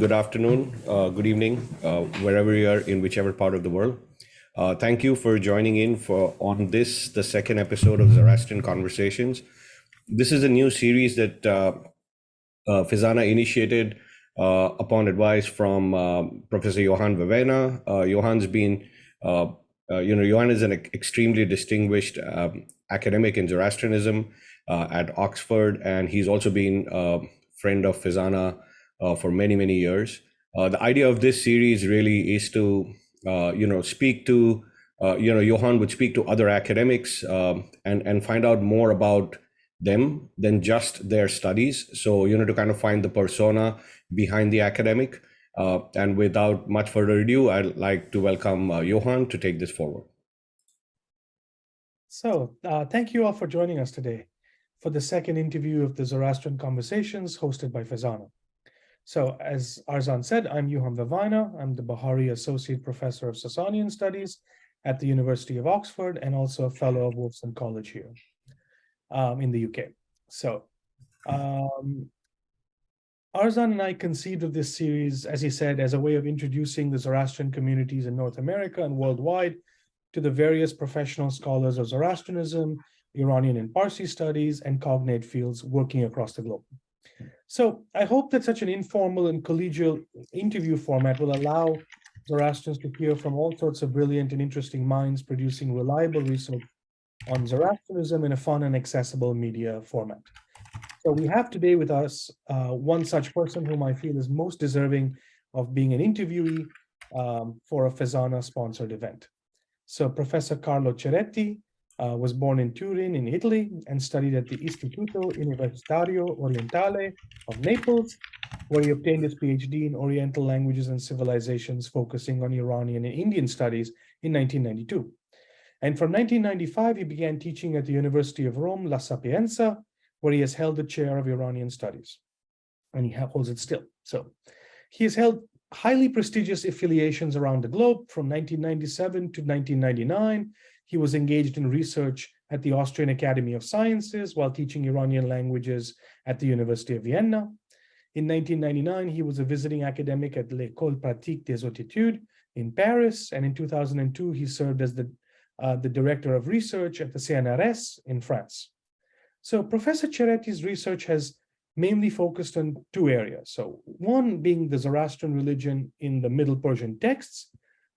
good afternoon, good evening, wherever you are in whichever part of the world. Thank you for joining in on this, the second episode of Zoroastrian Conversations. This is a new series that Vevaina initiated upon advice from Professor Yuhan Vevaina. Yuhan's been, Yuhan is an extremely distinguished academic in Zoroastrianism at Oxford, and he's also been a friend of Vevaina for many, many years. The idea of this series really is to, speak to, Yuhan would speak to other academics and find out more about them than just their studies. So, to kind of find the persona behind the academic. And without much further ado, I'd like to welcome Yuhan to take this forward. So thank you all for joining us today for the second interview of the Zoroastrian Conversations hosted by Vevaina. So as Arzan said, I'm Yuhan Vevaina. I'm the Bahari Associate Professor of Sasanian Studies at the University of Oxford and also a fellow of Wolfson College here in the UK. So Arzan and I conceived of this series, as he said, as a way of introducing the Zoroastrian communities in North America and worldwide to the various professional scholars of Zoroastrianism, Iranian and Parsi studies, and cognate fields working across the globe. So I hope that such an informal and collegial interview format will allow Zoroastrians to hear from all sorts of brilliant and interesting minds producing reliable research on Zoroastrianism in a fun and accessible media format. So we have today with us one such person whom I feel is most deserving of being an interviewee for a Vevaina-sponsored event. So Professor Carlo Cereti was born in Turin in Italy and studied at the Istituto Universitario Orientale of Naples, where he obtained his PhD in Oriental Languages and Civilizations, focusing on Iranian and Indian studies in 1992. And from 1995, he began teaching at the University of Rome, La Sapienza, where he has held the chair of Iranian studies, and he holds it still. So he has held highly prestigious affiliations around the globe. From 1997 to 1999, he was engaged in research at the Austrian Academy of Sciences while teaching Iranian languages at the University of Vienna. In 1999, he was a visiting academic at l'École pratique des Hautes-Études in Paris, and in 2002, he served as the director of research at the CNRS in France. So Professor Cereti's research has mainly focused on two areas. So one being the Zoroastrian religion in the Middle Persian texts,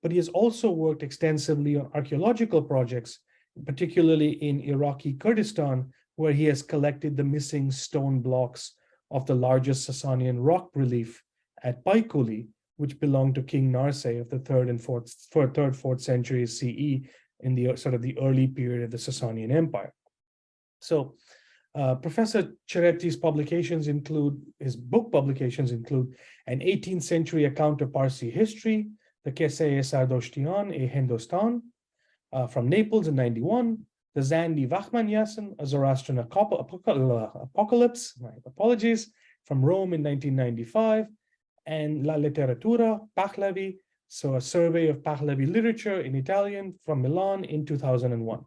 but he has also worked extensively on archaeological projects, particularly in Iraqi Kurdistan, where he has collected the missing stone blocks of the largest Sasanian rock relief at Paikuli, which belonged to King Narseh of the 3rd and 4th centuries CE in the sort of the early period of the Sasanian Empire. So Professor Cereti's publications include, his book publications include an 18th century account of Parsi history, the Qisse-e Sardoshtian e Hindostan, from Naples in 91, the Zandi Vachman-Yasin, a Zoroastrian apocalypse, my apologies, from Rome in 1995, and La Letteratura Pahlavi, so a survey of Pahlavi literature in Italian from Milan in 2001.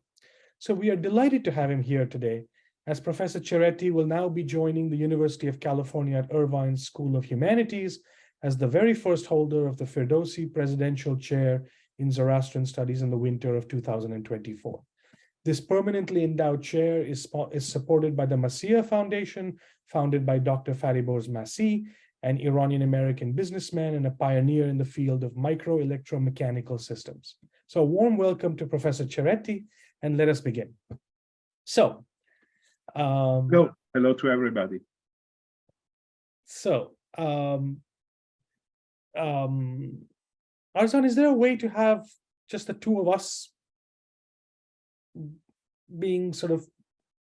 So we are delighted to have him here today, as Professor Cereti will now be joining the University of California at Irvine School of Humanities as the very first holder of the Ferdowsi Presidential Chair in Zoroastrian Studies in the winter of 2024. This permanently endowed chair is supported by the Masih Foundation, founded by Dr. Fariborz Masih, an Iranian-American businessman and a pioneer in the field of microelectromechanical systems. So a warm welcome to Professor Cereti, and let us begin. So, hello to everybody. So, Arzan, is there a way to have just the two of us being sort of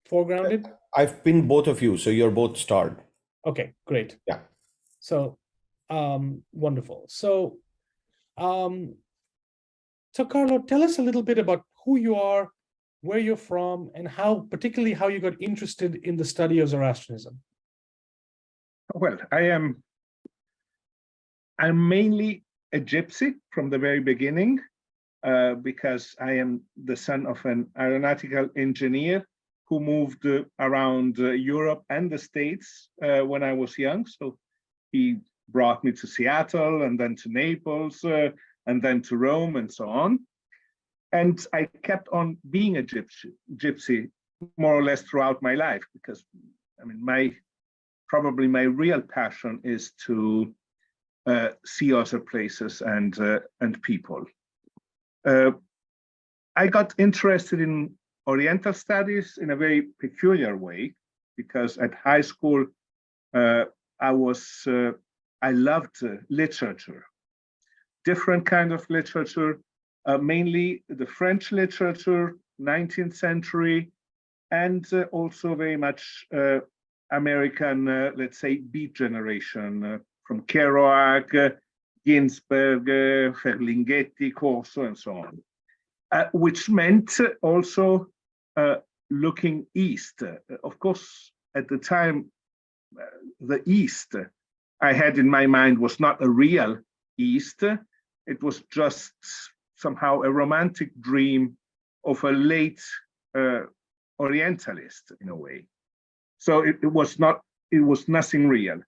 foregrounded? I've pinned both of you, so you're both starred. Okay, great. Yeah. So, wonderful. So, Carlo, tell us a little bit about who you are, where you're from, and particularly how you got interested in the study of Zoroastrianism. Well, I'm mainly a gypsy from the very beginning, because I am the son of an aeronautical engineer who moved around Europe and the States when I was young. So he brought me to Seattle and then to Naples and then to Rome and so on. And I kept on being a gypsy more or less throughout my life, because I mean, probably my real passion is to see other places and people. I got interested in Oriental studies in a very peculiar way, because at high school I loved literature, different kind of literature, mainly the French literature, 19th century, and also very much American, let's say, beat generation, from Kerouac, Ginsberg, Ferlinghetti, Corso, and so on, which meant also looking east. Of course, at the time, the East I had in my mind was not a real East. It was just somehow a romantic dream of a late Orientalist in a way. So it was nothing real.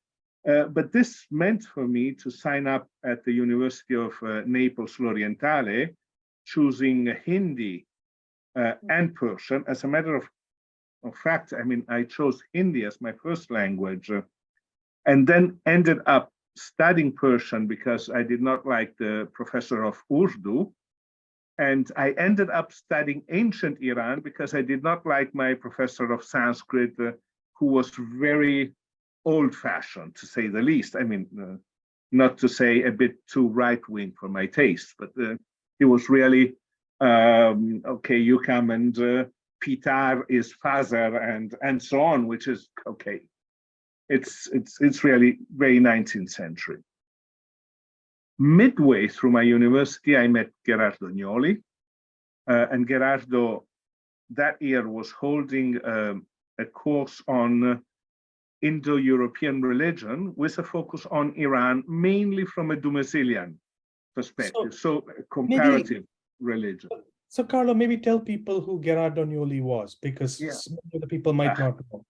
But this meant for me to sign up at the University of Naples L'Orientale, choosing Hindi and Persian. As a matter of fact, I mean, I chose Hindi as my first language, and then ended up studying Persian because I did not like the professor of Urdu. And I ended up studying ancient Iran because I did not like my professor of Sanskrit, who was very old-fashioned, to say the least. I mean, not to say a bit too right-wing for my taste, but he was really, okay, you come and Pitar is father and so on, which is okay. It's really very 19th century. Midway through my university, I met Gerardo Agnoli, and Gerardo that year was holding a course on Indo-European religion with a focus on Iran, mainly from a Dumasilian perspective, so comparative religion. So, Carlo, maybe tell people who Gerardo Agnoli was, because some of the people might not know.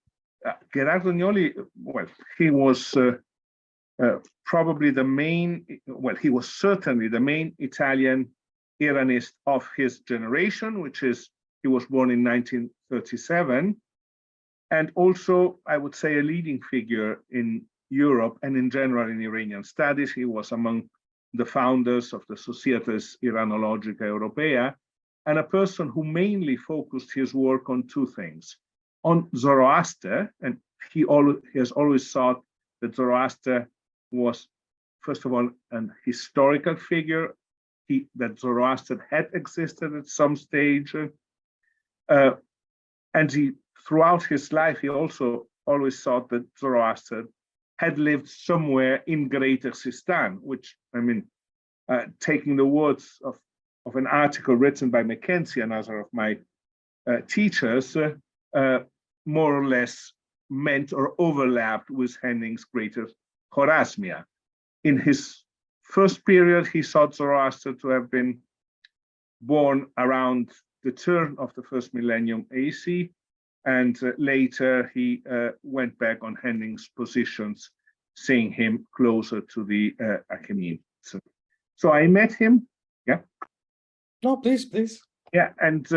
Gerardo Agnoli, well, he was probably the main, well, he was certainly the main Italian Iranist of his generation, which is, he was born in 1937, and also, I would say, a leading figure in Europe and in general in Iranian studies. He was among the founders of the Societas Iranologica Europea, and a person who mainly focused his work on two things. On Zoroaster, and he has always thought that Zoroaster was, first of all, an historical figure, that Zoroaster had existed at some stage, and he, throughout his life, he also always thought that Zoroaster had lived somewhere in Greater Sistan, which, I mean, taking the words of an article written by Mackenzie, another of my teachers, more or less meant or overlapped with Henning's Greater Chorasmia. In his first period, he thought Zoroaster to have been born around the turn of the first millennium AC, and later he went back on Henning's positions, seeing him closer to the Achaemenids. So I met him. Yeah. No, please. Yeah, and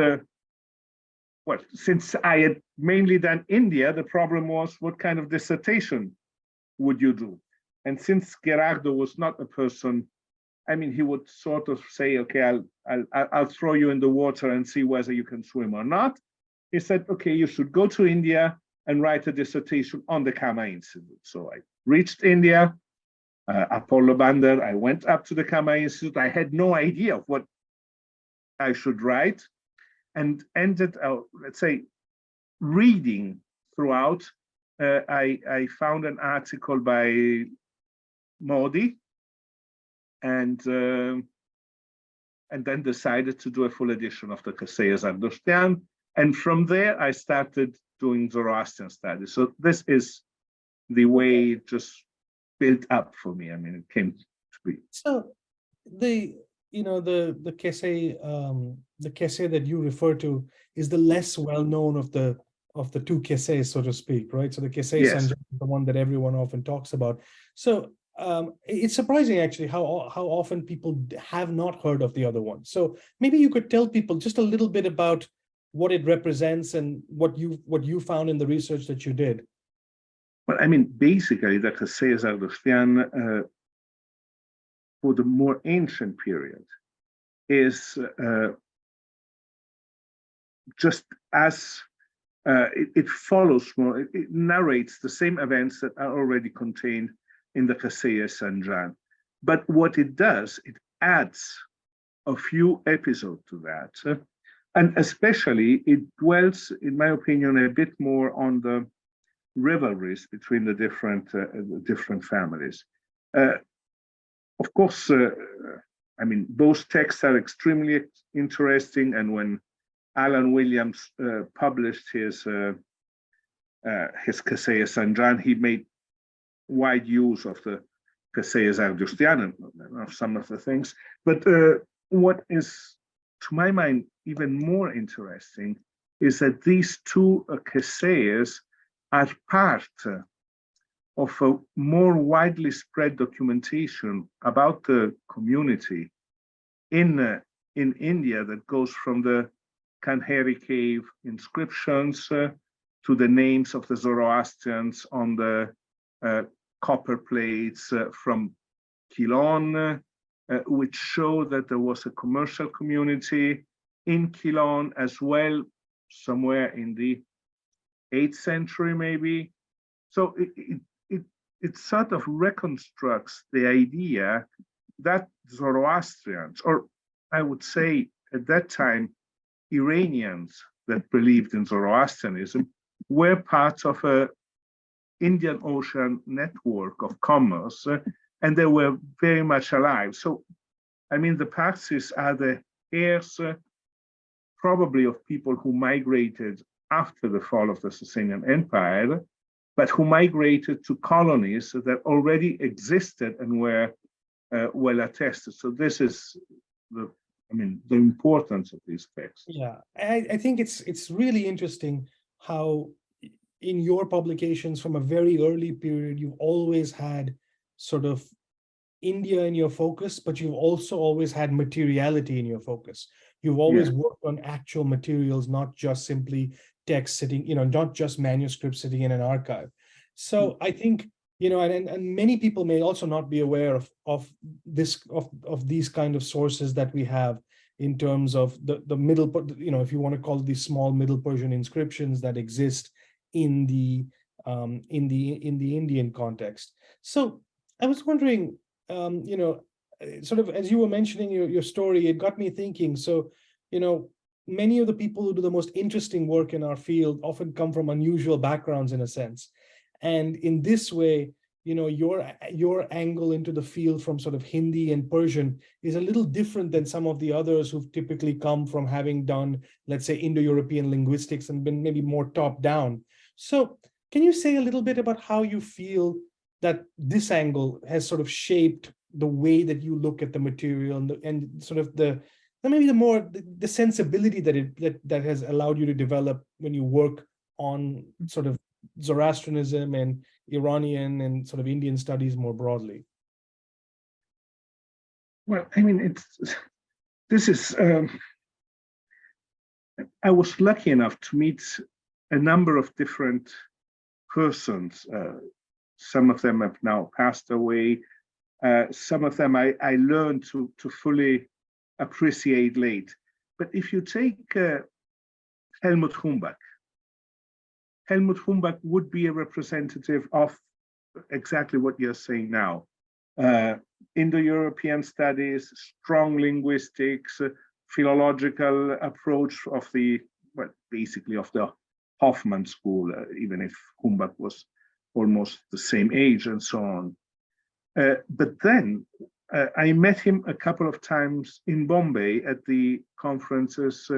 well, since I had mainly done India, the problem was what kind of dissertation would you do? And since Gerardo was not a person, I mean, he would sort of say, okay, I'll throw you in the water and see whether you can swim or not. He said, okay, you should go to India and write a dissertation on the Kama Institute. So I reached India, Apollo Bandar, I went up to the Kama Institute. I had no idea of what I should write, and ended, let's say, reading throughout. I found an article by Modi, and then decided to do a full edition of the Kaseya Zoroastrian. And from there, I started doing Zoroastrian studies. So this is the way it just built up for me. I mean, it came to be. So the Kesey, the Kesey that you refer to is the less well-known of the two Keseys, so to speak, right? So the Kesey Sanjay is the one that everyone often talks about. So it's surprising actually how often people have not heard of the other one. So maybe you could tell people just a little bit about what it represents and what you found in the research that you did. Well, I mean, basically, the Qasseya Zoroastrian for the more ancient period is just as it follows more, it narrates the same events that are already contained in the Qasseya Sanjan. But what it does, it adds a few episodes to that. And especially, it dwells, in my opinion, a bit more on the rivalries between the different families. Of course, I mean, those texts are extremely interesting. And when Alan Williams published his Qasseya Sanjan, he made wide use of the Qasseya Zoroastrian of some of the things. But what is, to my mind, even more interesting is that these two Qasseyas are part of a more widely spread documentation about the community in India that goes from the Kanheri cave inscriptions to the names of the Zoroastrians on the copper plates from Ceylon, which show that there was a commercial community in Ceylon as well, somewhere in the 8th century maybe. So it sort of reconstructs the idea that Zoroastrians, or I would say at that time, Iranians that believed in Zoroastrianism, were part of a Indian Ocean network of commerce, and they were very much alive. So, I mean, the Parsis are the heirs probably of people who migrated after the fall of the Sasanian Empire, but who migrated to colonies that already existed and were well attested. So this is the importance of these texts. Yeah, I think it's really interesting how in your publications from a very early period, you've always had sort of India in your focus, but you've also always had materiality in your focus. You've always worked on actual materials, not just simply text sitting, not just manuscripts sitting in an archive. So I think, and many people may also not be aware of these kind of sources that we have in terms of the middle, if you want to call it these small Middle Persian inscriptions that exist in the Indian context. So I was wondering, sort of as you were mentioning your story, it got me thinking. So, many of the people who do the most interesting work in our field often come from unusual backgrounds in a sense. And in this way, your angle into the field from sort of Hindi and Persian is a little different than some of the others who've typically come from having done, let's say, Indo-European linguistics and been maybe more top down. So can you say a little bit about how you feel that this angle has sort of shaped the way that you look at the material and sort of the sensibility that has allowed you to develop when you work on sort of Zoroastrianism and Iranian and sort of Indian studies more broadly? Well, I mean, I was lucky enough to meet a number of different persons. Some of them have now passed away. Some of them I learned to fully appreciate late. But if you take Helmut Humbach would be a representative of exactly what you're saying now. Indo-European studies, strong linguistics, philological approach of basically of the Hoffman school, even if Humbach was almost the same age and so on. But then I met him a couple of times in Bombay at the conferences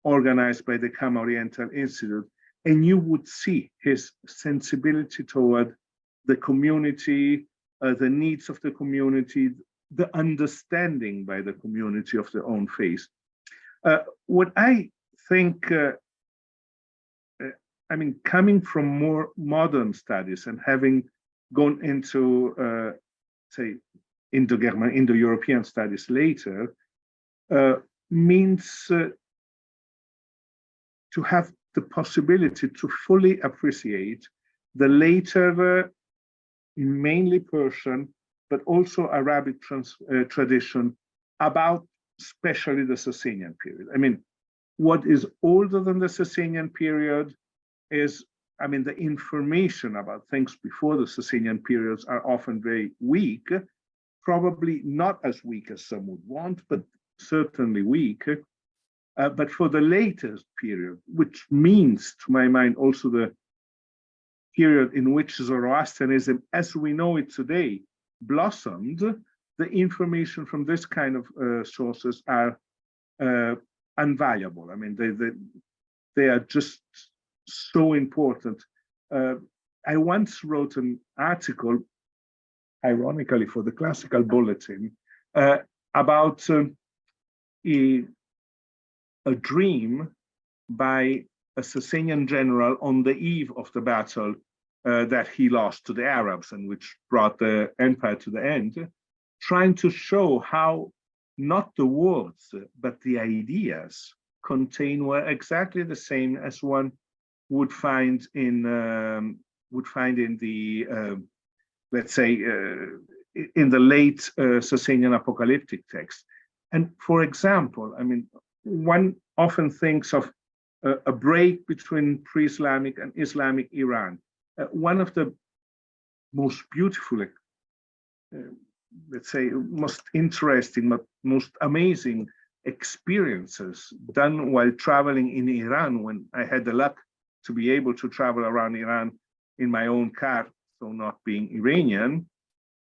organized by the Kama Oriental Institute, and you would see his sensibility toward the community, the needs of the community, the understanding by the community of their own faith. What I think, coming from more modern studies and having gone into say, Indo-European studies later, means to have the possibility to fully appreciate the later, mainly Persian, but also Arabic tradition about especially the Sasanian period. I mean, what is older than the Sasanian period is, I mean, the information about things before the Sasanian periods are often very weak, probably not as weak as some would want, but certainly weak. But for the latest period, which means, to my mind, also the period in which Zoroastrianism, as we know it today, blossomed, the information from this kind of sources are invaluable. I mean, they are just so important. I once wrote an article, ironically, for the Classical Bulletin, about a dream by a Sasanian general on the eve of the battle that he lost to the Arabs and which brought the empire to the end, trying to show how not the words, but the ideas contained were exactly the same as one would find in the let's say in the late Sasanian apocalyptic text. And for example, I mean, one often thinks of a break between pre-Islamic and Islamic Iran. One of the most beautiful, let's say, most interesting, most amazing experiences done while traveling in Iran, when I had the luck to be able to travel around Iran in my own car, so not being Iranian,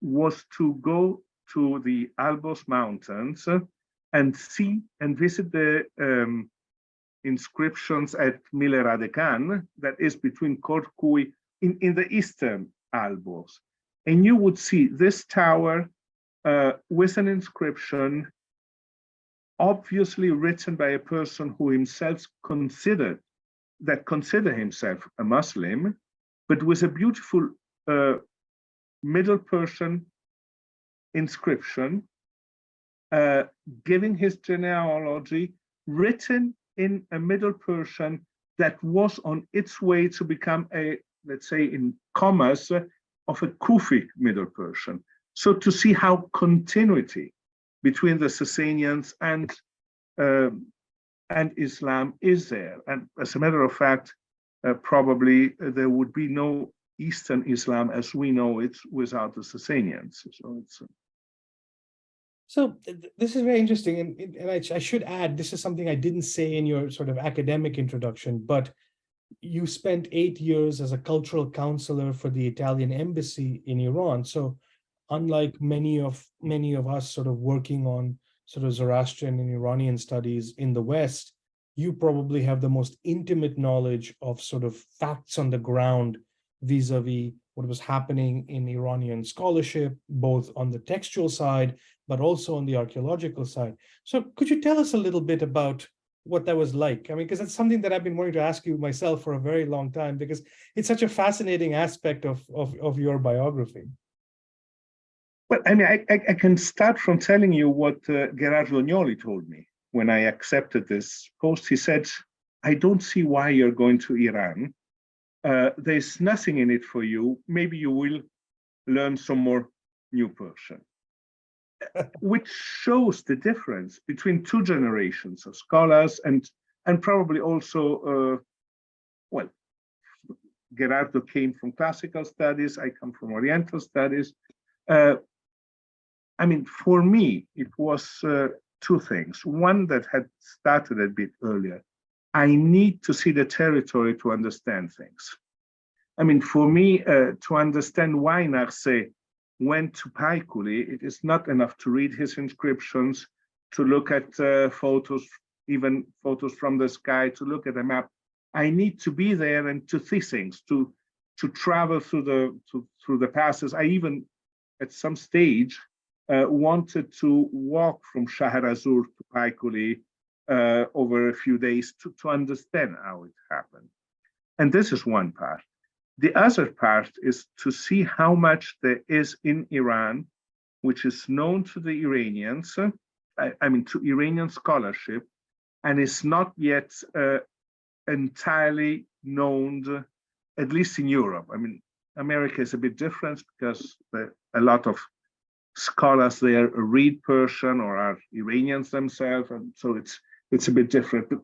was to go to the Albos Mountains and see and visit the inscriptions at Mileradekan, that is between Korkui in the eastern Albos. And you would see this tower with an inscription, obviously written by a person who himself consider himself a Muslim, but with a beautiful Middle Persian inscription, giving his genealogy, written in a Middle Persian that was on its way to become a, let's say in commerce, of a Kufic Middle Persian. So to see how continuity between the Sasanians and Islam is there. And as a matter of fact, probably there would be no Eastern Islam as we know it without the Sasanians. So it's this is very interesting, and I should add, this is something I didn't say in your sort of academic introduction, but you spent 8 years as a cultural counselor for the Italian embassy in Iran. So unlike many of us sort of working on sort of Zoroastrian and Iranian studies in the West, you probably have the most intimate knowledge of sort of facts on the ground vis-a-vis what was happening in Iranian scholarship, both on the textual side, but also on the archaeological side. So could you tell us a little bit about what that was like? I mean, because that's something that I've been wanting to ask you myself for a very long time, because it's such a fascinating aspect of your biography. Well, I mean, I can start from telling you what Gerardo Agnoli told me when I accepted this post. He said, I don't see why you're going to Iran. There's nothing in it for you. Maybe you will learn some more new Persian. Which shows the difference between two generations of scholars and probably also, well, Gerardo came from classical studies, I come from Oriental studies. I mean, for me, it was two things. One that had started a bit earlier. I need to see the territory to understand things. I mean, for me, to understand why Narcé went to Paikuli, it is not enough to read his inscriptions, to look at photos, even photos from the sky, to look at a map. I need to be there and to see things, to travel through the passes. I even, at some stage, wanted to walk from Shahrazur to Paikuli over a few days to understand how it happened. And this is one part. The other part is to see how much there is in Iran which is known to the Iranians, I mean, to Iranian scholarship, and is not yet entirely known, at least in Europe. I mean, America is a bit different because a lot of scholars there read Persian or are Iranians themselves, and so it's a bit different. But,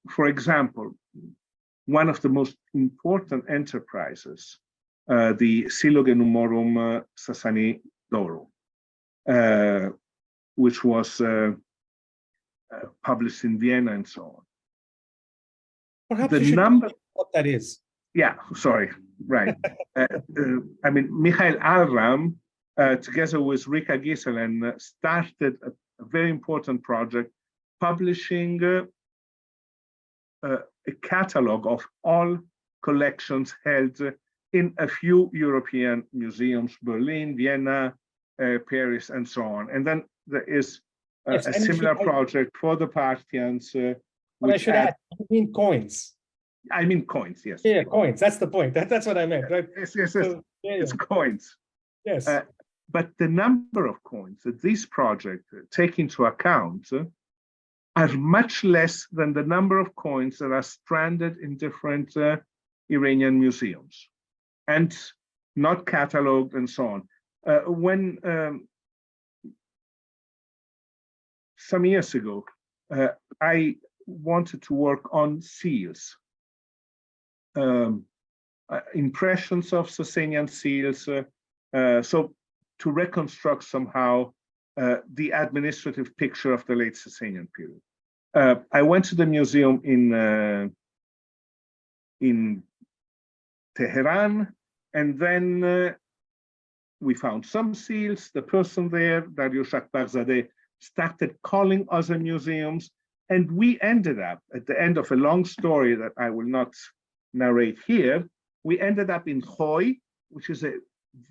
for example, one of the most important enterprises, the Siloge Numorum Sasani Doru, which was published in Vienna and so on. Perhaps The you should number, tell me what that is. yeah, sorry, right. I mean, Michael Alram, together with Rika Giselen, started a very important project publishing a catalog of all collections held in a few European museums, Berlin, Vienna, Paris, and so on. And then there is Yes, a and similar project for the Parthians. But I should add, I mean coins. I mean coins, yes. Yeah, coins. That's the point. That's what I meant, right? Yes, yes, yes. So, yeah, It's coins. yes. But the number of coins that these projects take into account are much less than the number of coins that are stranded in different Iranian museums and not cataloged and so on. When some years ago, I wanted to work on seals, impressions of Sasanian seals, so to reconstruct somehow the administrative picture of the late Sasanian period. I went to the museum in Tehran, and then we found some seals. The person there, Dariush Akbarzadeh, started calling other museums, and we ended up, at the end of a long story that I will not narrate here, we ended up in Khoi, which is a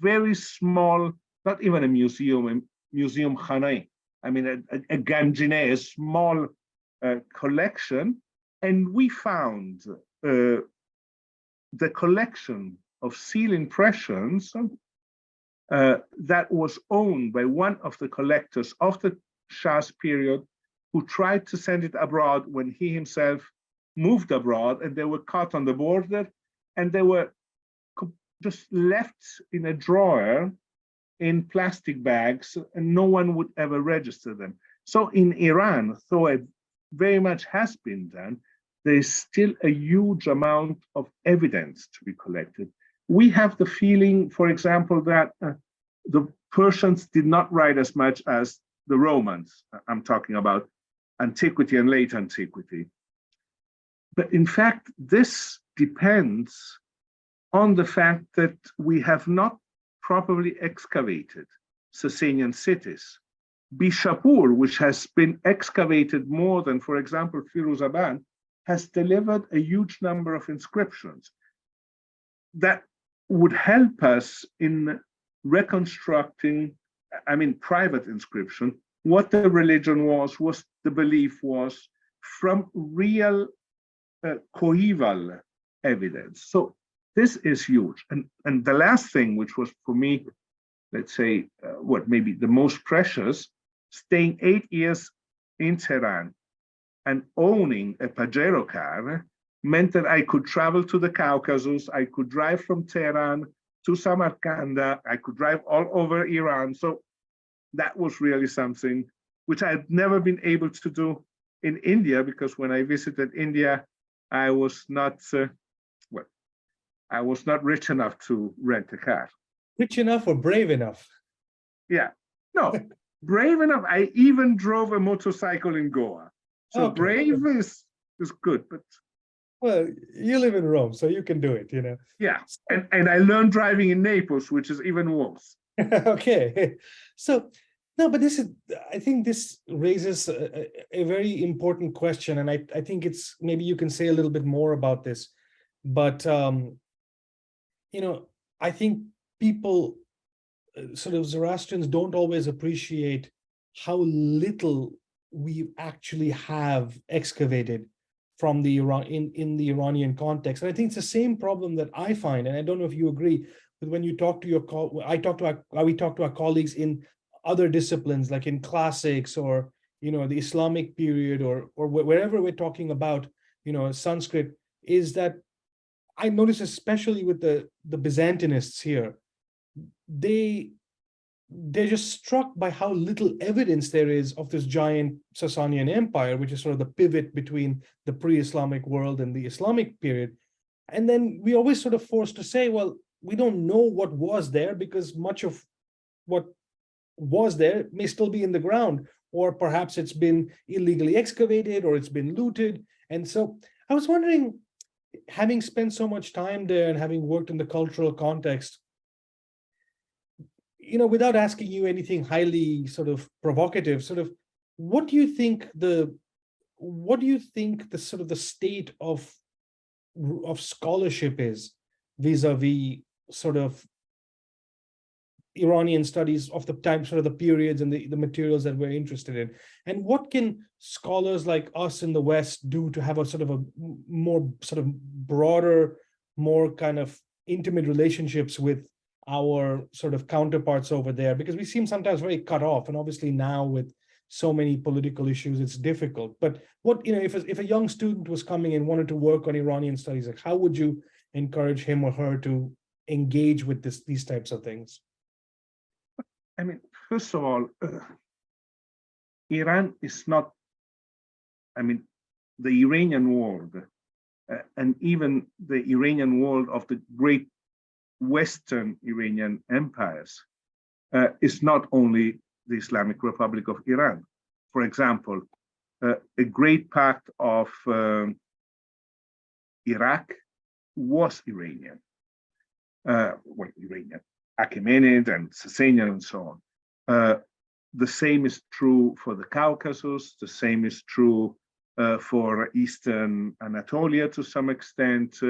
very small, not even a museum Khanai. I mean, a Ganjine, a small collection, and we found the collection of seal impressions that was owned by one of the collectors of the Shah's period, who tried to send it abroad when he himself moved abroad, and they were caught on the border, and they were just left in a drawer in plastic bags, and no one would ever register them. So in Iran, though it very much has been done, there is still a huge amount of evidence to be collected. We have the feeling, for example, that the Persians did not write as much as the Romans. I'm talking about antiquity and late antiquity. But in fact, this depends on the fact that we have not properly excavated Sasanian cities. Bishapur, which has been excavated more than, for example, Firuzabad, has delivered a huge number of inscriptions that would help us in reconstructing, I mean, private inscription, what the religion was, what the belief was, from real coeval evidence. So this is huge. And the last thing, which was for me, let's say, what maybe the most precious, staying 8 years in Tehran and owning a Pajero car meant that I could travel to the Caucasus, I could drive from Tehran to Samarkand, I could drive all over Iran. So that was really something which I had never been able to do in India, because when I visited India, I was not, I was not rich enough to rent a car. Rich enough or brave enough? Yeah, no, brave enough. I even drove a motorcycle in Goa. So Okay. brave is good, but well, you live in Rome, so you can do it, you know. yeah, and I learned driving in Naples, which is even worse. Okay, so no, but this is, I think this raises a very important question, and I think it's, maybe you can say a little bit more about this, but you know, I think people, sort of Zoroastrians, don't always appreciate how little we actually have excavated from the in the Iranian context. And I think it's the same problem that I find, and I don't know if you agree, with when you talk to your we talk to our colleagues in other disciplines, like in classics or the Islamic period or wherever we're talking about Sanskrit, is that I notice, especially with the Byzantinists here, they're just struck by how little evidence there is of this giant Sasanian empire, which is sort of the pivot between the pre-Islamic world and the Islamic period. And then we always sort of forced to say, well, we don't know what was there because much of what was there may still be in the ground, or perhaps it's been illegally excavated or it's been looted. And so I was wondering, having spent so much time there and having worked in the cultural context, without asking you anything highly sort of provocative, what do you think the sort of the state of scholarship is vis-a-vis sort of Iranian studies of the time, sort of the periods and the materials that we're interested in? And what can scholars like us in the West do to have a sort of a more sort of broader, more kind of intimate relationships with our sort of counterparts over there? Because we seem sometimes very cut off, and obviously now with so many political issues, it's difficult. But what, if a young student was coming and wanted to work on Iranian studies, like how would you encourage him or her to engage with these types of things? I mean, first of all, Iran is not, the Iranian world, and even the Iranian world of the great Western Iranian empires is not only the Islamic Republic of Iran. For example, a great part of Iraq was Iranian. Iranian, Achaemenid and Sasanian and so on. The same is true for the Caucasus. The same is true for Eastern Anatolia to some extent,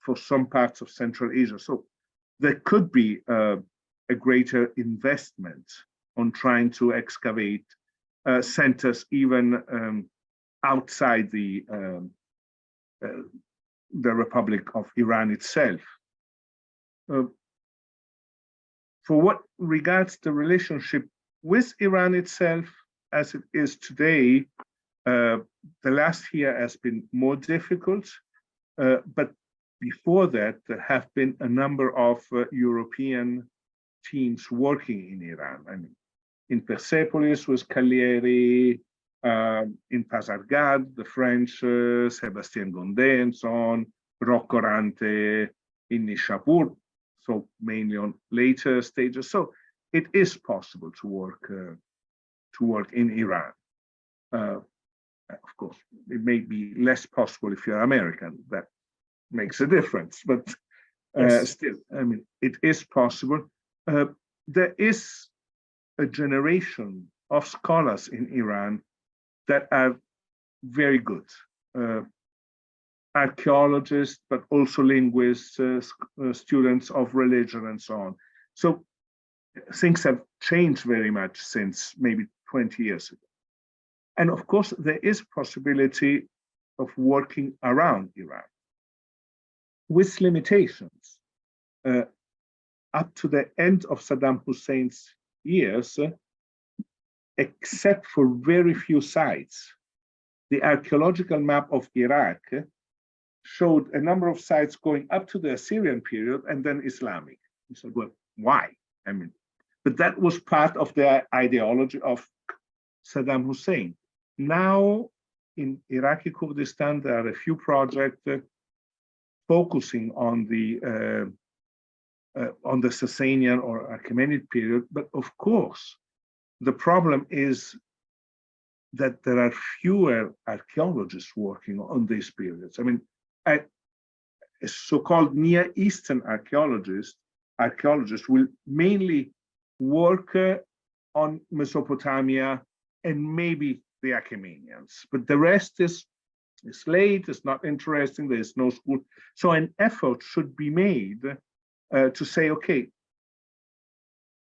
for some parts of Central Asia. So there could be a greater investment on trying to excavate centers even outside the Republic of Iran itself. For what regards the relationship with Iran itself, as it is today, the last year has been more difficult, but before that, there have been a number of European teams working in Iran. In Persepolis was Cagliari, in Pasargad, the French, Sébastien Gondet and so on, Rocco Rante in Nishapur, so mainly on later stages. So it is possible to work in Iran. Of course, it may be less possible if you're American. That makes a difference, but still, it is possible. There is a generation of scholars in Iran that are very good. Archaeologists, but also linguists, students of religion and so on. So things have changed very much since maybe 20 years ago. And of course, there is possibility of working around Iran with limitations. Up to the end of Saddam Hussein's years, except for very few sites, the archaeological map of Iraq showed a number of sites going up to the Assyrian period and then Islamic. You said, well, why? But that was part of the ideology of Saddam Hussein. Now, in Iraqi Kurdistan, there are a few projects focusing on the Sasanian or Achaemenid period, but of course, the problem is that there are fewer archaeologists working on these periods. So-called Near Eastern archaeologists will mainly work on Mesopotamia and maybe the Achaemenians, but the rest is late, it's not interesting, there's no school. So an effort should be made to say, okay,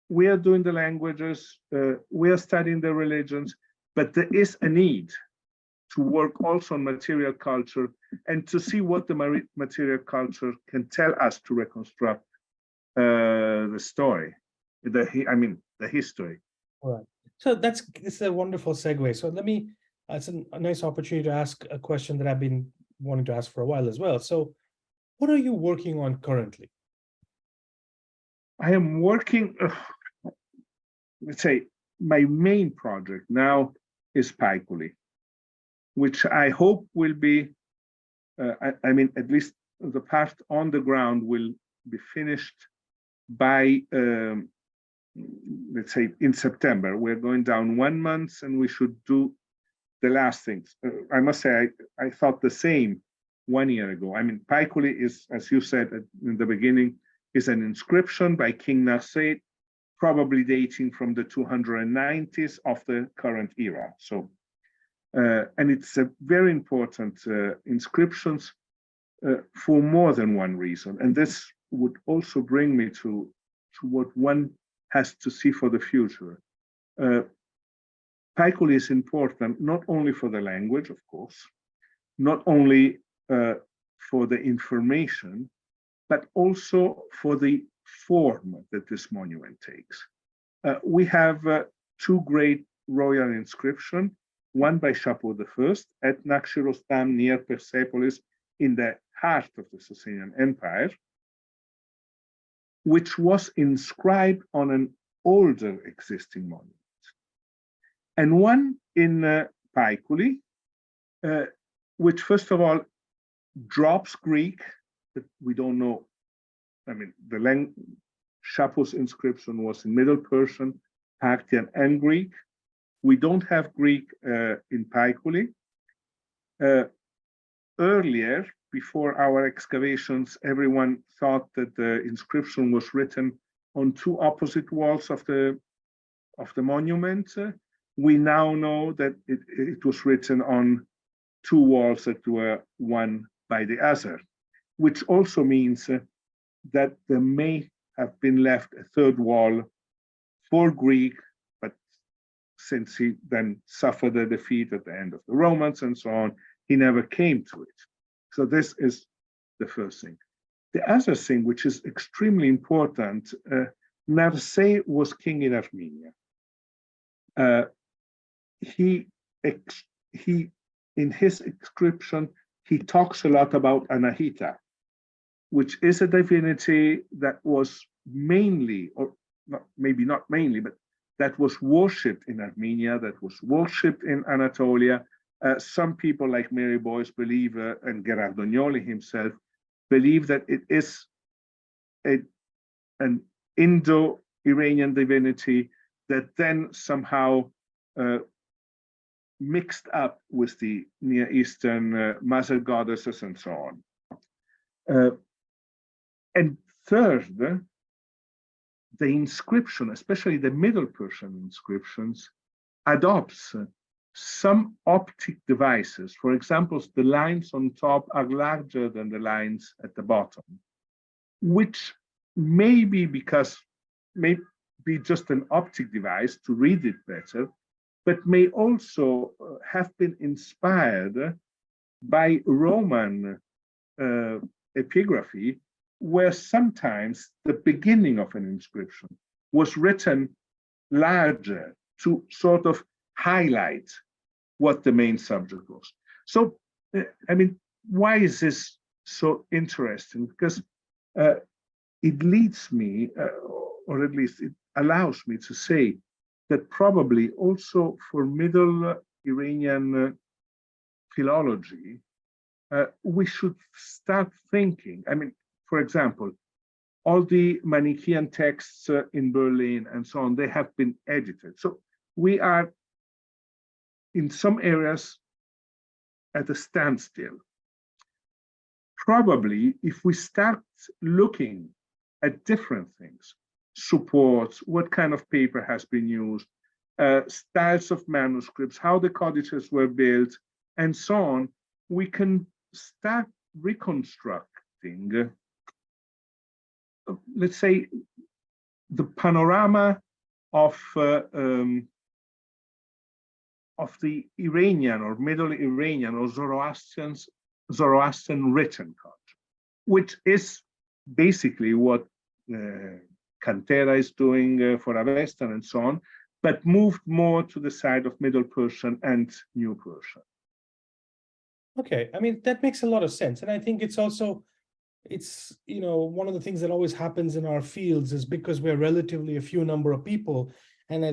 we are doing the languages, we are studying the religions, but there is a need to work also on material culture and to see what the material culture can tell us to reconstruct the story, the history. All right. So it's a wonderful segue. So it's a nice opportunity to ask a question that I've been wanting to ask for a while as well. So what are you working on currently? I am working, let's say, my main project now is Paikuli, which I hope will be, at least the part on the ground will be finished by, let's say, in September. We're going down 1 month and we should do the last things. I must say, I thought the same 1 year ago. Paikuli is, as you said in the beginning, is an inscription by King Narset, probably dating from the 290s of the current era. So, and it's a very important inscriptions for more than one reason. And this would also bring me to what one has to see for the future. Paikuli is important not only for the language, of course, not only for the information, but also for the form that this monument takes. We have two great royal inscriptions, one by Shapur I at Naxirostan near Persepolis in the heart of the Sasanian Empire, which was inscribed on an older existing monument. And one in Paikuli, which first of all drops Greek, but we don't know. Shapur's inscription was in Middle Persian, Parthian, and Greek. We don't have Greek in Paikuli. Earlier, before our excavations, everyone thought that the inscription was written on two opposite walls of the monument. We now know that it was written on two walls that were one by the other, which also means that there may have been left a third wall for Greek, but since he then suffered a defeat at the end of the Romans and so on, he never came to it. So this is the first thing. The other thing, which is extremely important, Narset was king in Armenia. He in his inscription, he talks a lot about Anahita, which is a divinity that was mainly, or maybe not mainly, but that was worshipped in Armenia, that was worshipped in Anatolia. Some people like Mary Boyce believe, and Gherardognoli himself, believe that it is an Indo-Iranian divinity that then somehow mixed up with the Near Eastern mother goddesses and so on. And third, the inscription, especially the Middle Persian inscriptions, adopts some optic devices. For example, the lines on top are larger than the lines at the bottom, which may be just an optic device to read it better, but may also have been inspired by Roman epigraphy, where sometimes the beginning of an inscription was written larger to sort of highlight what the main subject was. So, why is this so interesting? Because it leads me, or at least it allows me to say that probably also for Middle Iranian philology, we should start thinking. For example, all the Manichaean texts in Berlin and so on, they have been edited. So we are in some areas at a standstill. Probably if we start looking at different things, supports, what kind of paper has been used, styles of manuscripts, how the codices were built, and so on, we can start reconstructing, let's say, the panorama of the Iranian or Middle Iranian or Zoroastrian written culture, which is basically what Kantera is doing for Avestan and so on, but moved more to the side of Middle Persian and New Persian. Okay, I mean, that makes a lot of sense. And I think it's also, one of the things that always happens in our fields is because we're relatively a few number of people. And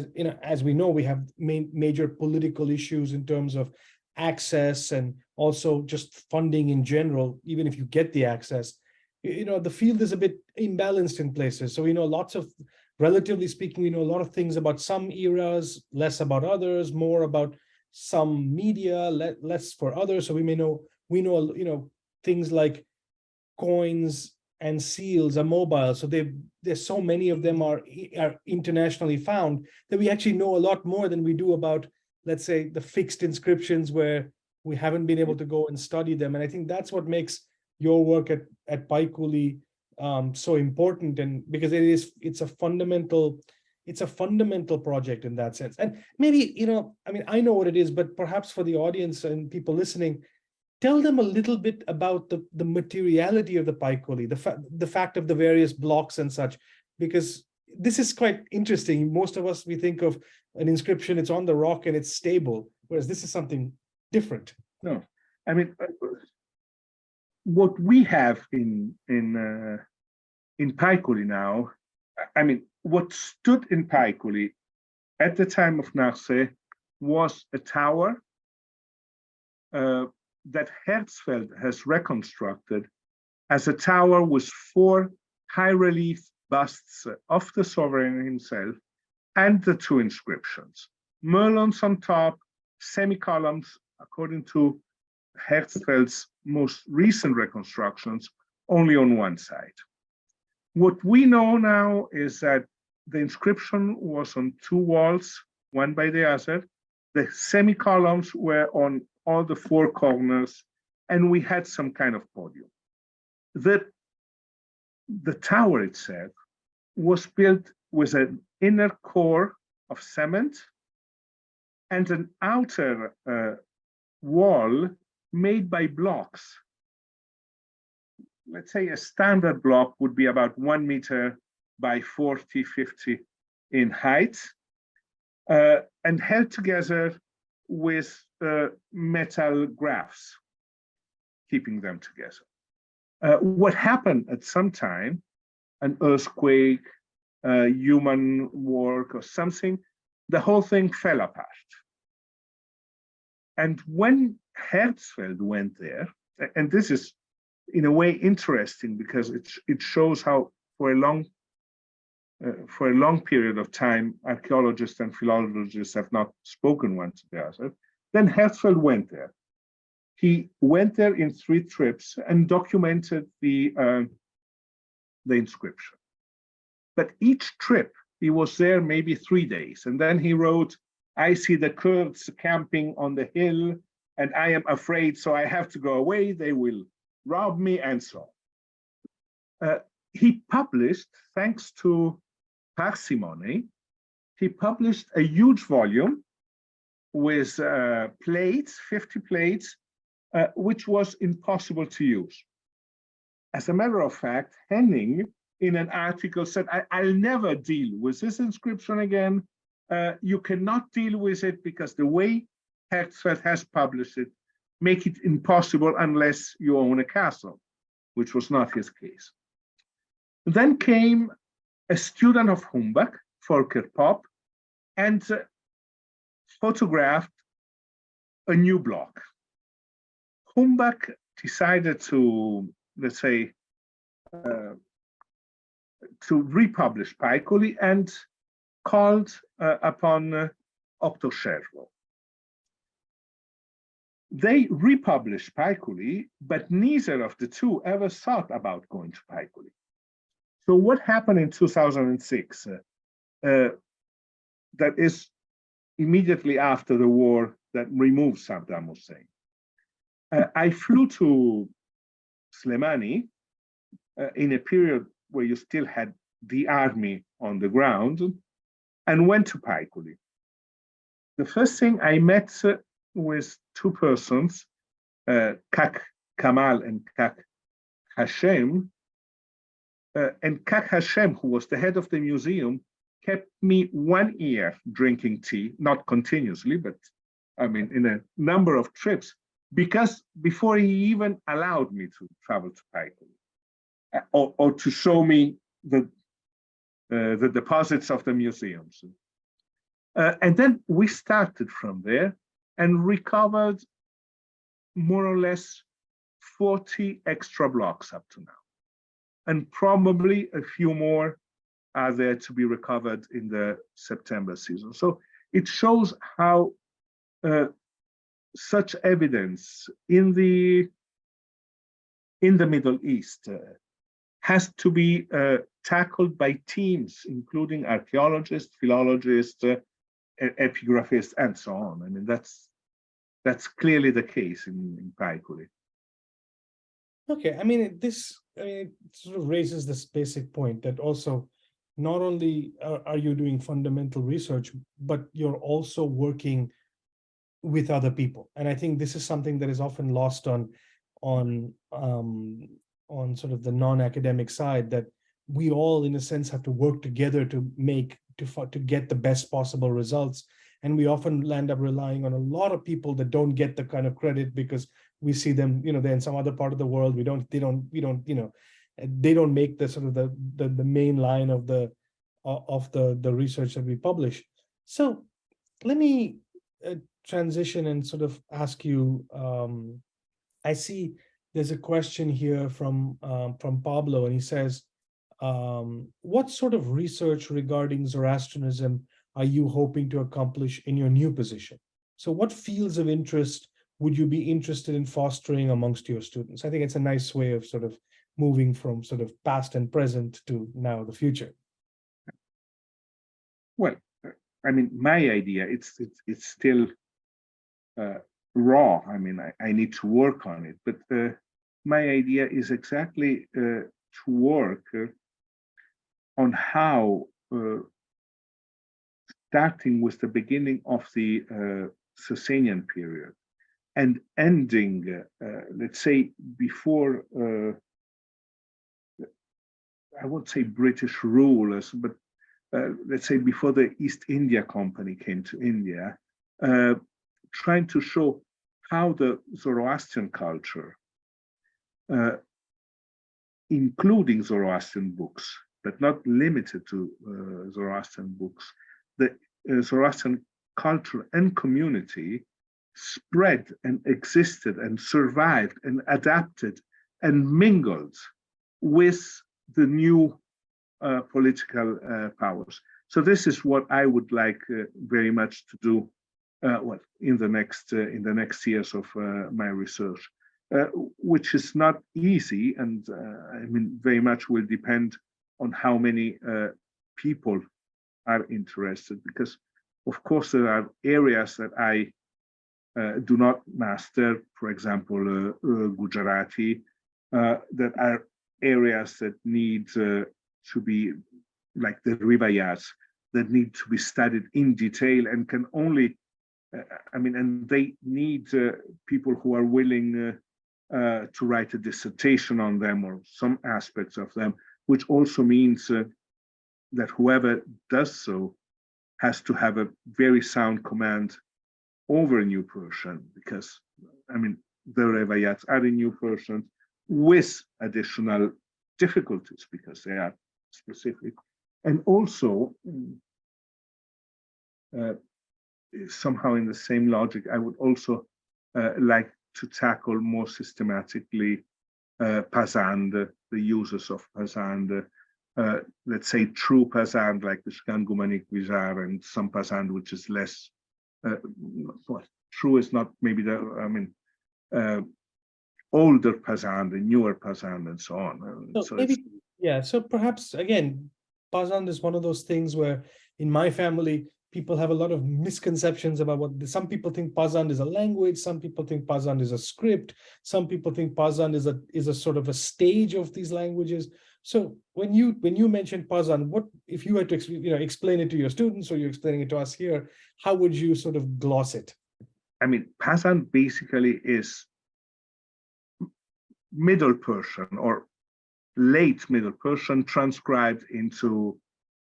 as we know, we have major political issues in terms of access and also just funding in general, even if you get the access, the field is a bit imbalanced in places. So we know lots of, relatively speaking, we know a lot of things about some eras, less about others, more about some media, less for others. So we know, things like coins and seals are mobile. So there's so many of them are internationally found that we actually know a lot more than we do about, let's say, the fixed inscriptions where we haven't been able to go and study them. And I think that's what makes your work at Paikuli so important, and because it's a fundamental project in that sense. And maybe, I know what it is, but perhaps for the audience and people listening, tell them a little bit about the materiality of the Paikuli, the fact of the various blocks and such, because this is quite interesting. Most of us, we think of an inscription, it's on the rock and it's stable, whereas this is something different. No, I mean, what we have in Paikuli now, I mean, what stood in Paikuli at the time of Narseh was a tower that Herzfeld has reconstructed as a tower with 4 high relief busts of the sovereign himself and the 2 inscriptions. Merlons on top, semi-columns, according to Herzfeld's most recent reconstructions, only on one side. What we know now is that the inscription was on 2 walls, one by the other. The semi-columns were on all the 4 corners, and we had some kind of podium. The tower itself was built with an inner core of cement and an outer wall made by blocks. Let's say a standard block would be about 1 meter by 40, 50 in height, and held together with metal graphs, keeping them together. What happened at some time, an earthquake, human work or something, the whole thing fell apart. And when Herzfeld went there, and this is in a way interesting because it shows how for a long period of time, archaeologists and philologists have not spoken one to the other. Then Herzfeld went there. He went there in 3 trips and documented the inscription. But each trip, he was there maybe 3 days. And then he wrote, I see the Kurds camping on the hill, and I am afraid, so I have to go away. They will rob me, and so on. He published, thanks to parsimony, he published a huge volume with plates, 50 plates, which was impossible to use. As a matter of fact, Henning, in an article, said, I'll never deal with this inscription again. You cannot deal with it because the way Herzfeld has published it make it impossible unless you own a castle, which was not his case. Then came a student of Humbach, Volker Popp, and photographed a new block. Humbach decided to, let's say, to republish Paikuli and called upon Otto Scherwo. They republished Paikuli, but neither of the two ever thought about going to Paikuli. So what happened in 2006? That is immediately after the war that removed Saddam Hussein. I flew to Slemani in a period where you still had the army on the ground and went to Paikuli. The first thing I met with 2 persons, Kak Kamal and Kak Hashem, And Kak Hashem, who was the head of the museum, kept me 1 year drinking tea, not continuously, but I mean, in a number of trips, because before he even allowed me to travel to Paikuli, or to show me the deposits of the museums. And then we started from there and recovered more or less 40 extra blocks up to now. And probably a few more are there to be recovered in the September season. So it shows how such evidence in the Middle East has to be tackled by teams, including archaeologists, philologists, epigraphists, and so on. I mean, that's clearly the case in Paikuli. Okay, I mean, it sort of raises this basic point that also not only are you doing fundamental research, but you're also working with other people. And I think this is something that is often lost on sort of the non-academic side, that we all, in a sense, have to work together to get the best possible results. And we often land up relying on a lot of people that don't get the kind of credit because we see them, they're in some other part of the world. They don't make the sort of the main line of the research that we publish. So let me transition and sort of ask you, I see there's a question here from Pablo, and he says, what sort of research regarding Zoroastrianism are you hoping to accomplish in your new position? So what fields of interest would you be interested in fostering amongst your students? I think it's a nice way of sort of moving from sort of past and present to now the future. Well, I mean, my idea, it's still raw. I mean, I need to work on it, but my idea is exactly to work on how, starting with the beginning of the Sasanian period and ending, let's say, before, I won't say British rulers, but let's say before the East India Company came to India, trying to show how the Zoroastrian culture, including Zoroastrian books, but not limited to Zoroastrian books, the Zoroastrian culture and community spread and existed and survived and adapted and mingled with the new political powers. So this is what I would like very much to do in the next years of my research, which is not easy, and I mean, very much will depend on how many people are interested, because of course there are areas that I do not master, for example, Gujarati, that are areas that need to be, like the Rivayats, that need to be studied in detail and can only, I mean, and they need people who are willing to write a dissertation on them or some aspects of them, which also means that whoever does so has to have a very sound command over New Persian, because, I mean, the Rivayats are in New Persian with additional difficulties because they are specific. And also, somehow in the same logic, I would also like to tackle more systematically Pasand, the uses of Pasand, let's say true Pasand, like the Shkangumanik Vizar, and some Pasand which is less, well, true is not maybe the, I mean, older Pasand and newer Pasand and so on. So maybe, yeah, so perhaps, again, Pasand is one of those things where in my family, people have a lot of misconceptions about what some people think Pasand is a language, some people think Pasand is a script, some people think Pasand is a sort of a stage of these languages. So when you mentioned Pasand, what if you had to explain it to your students, or you're explaining it to us here, how would you sort of gloss it? I mean, Pasand basically is Middle Persian, or late Middle Persian transcribed into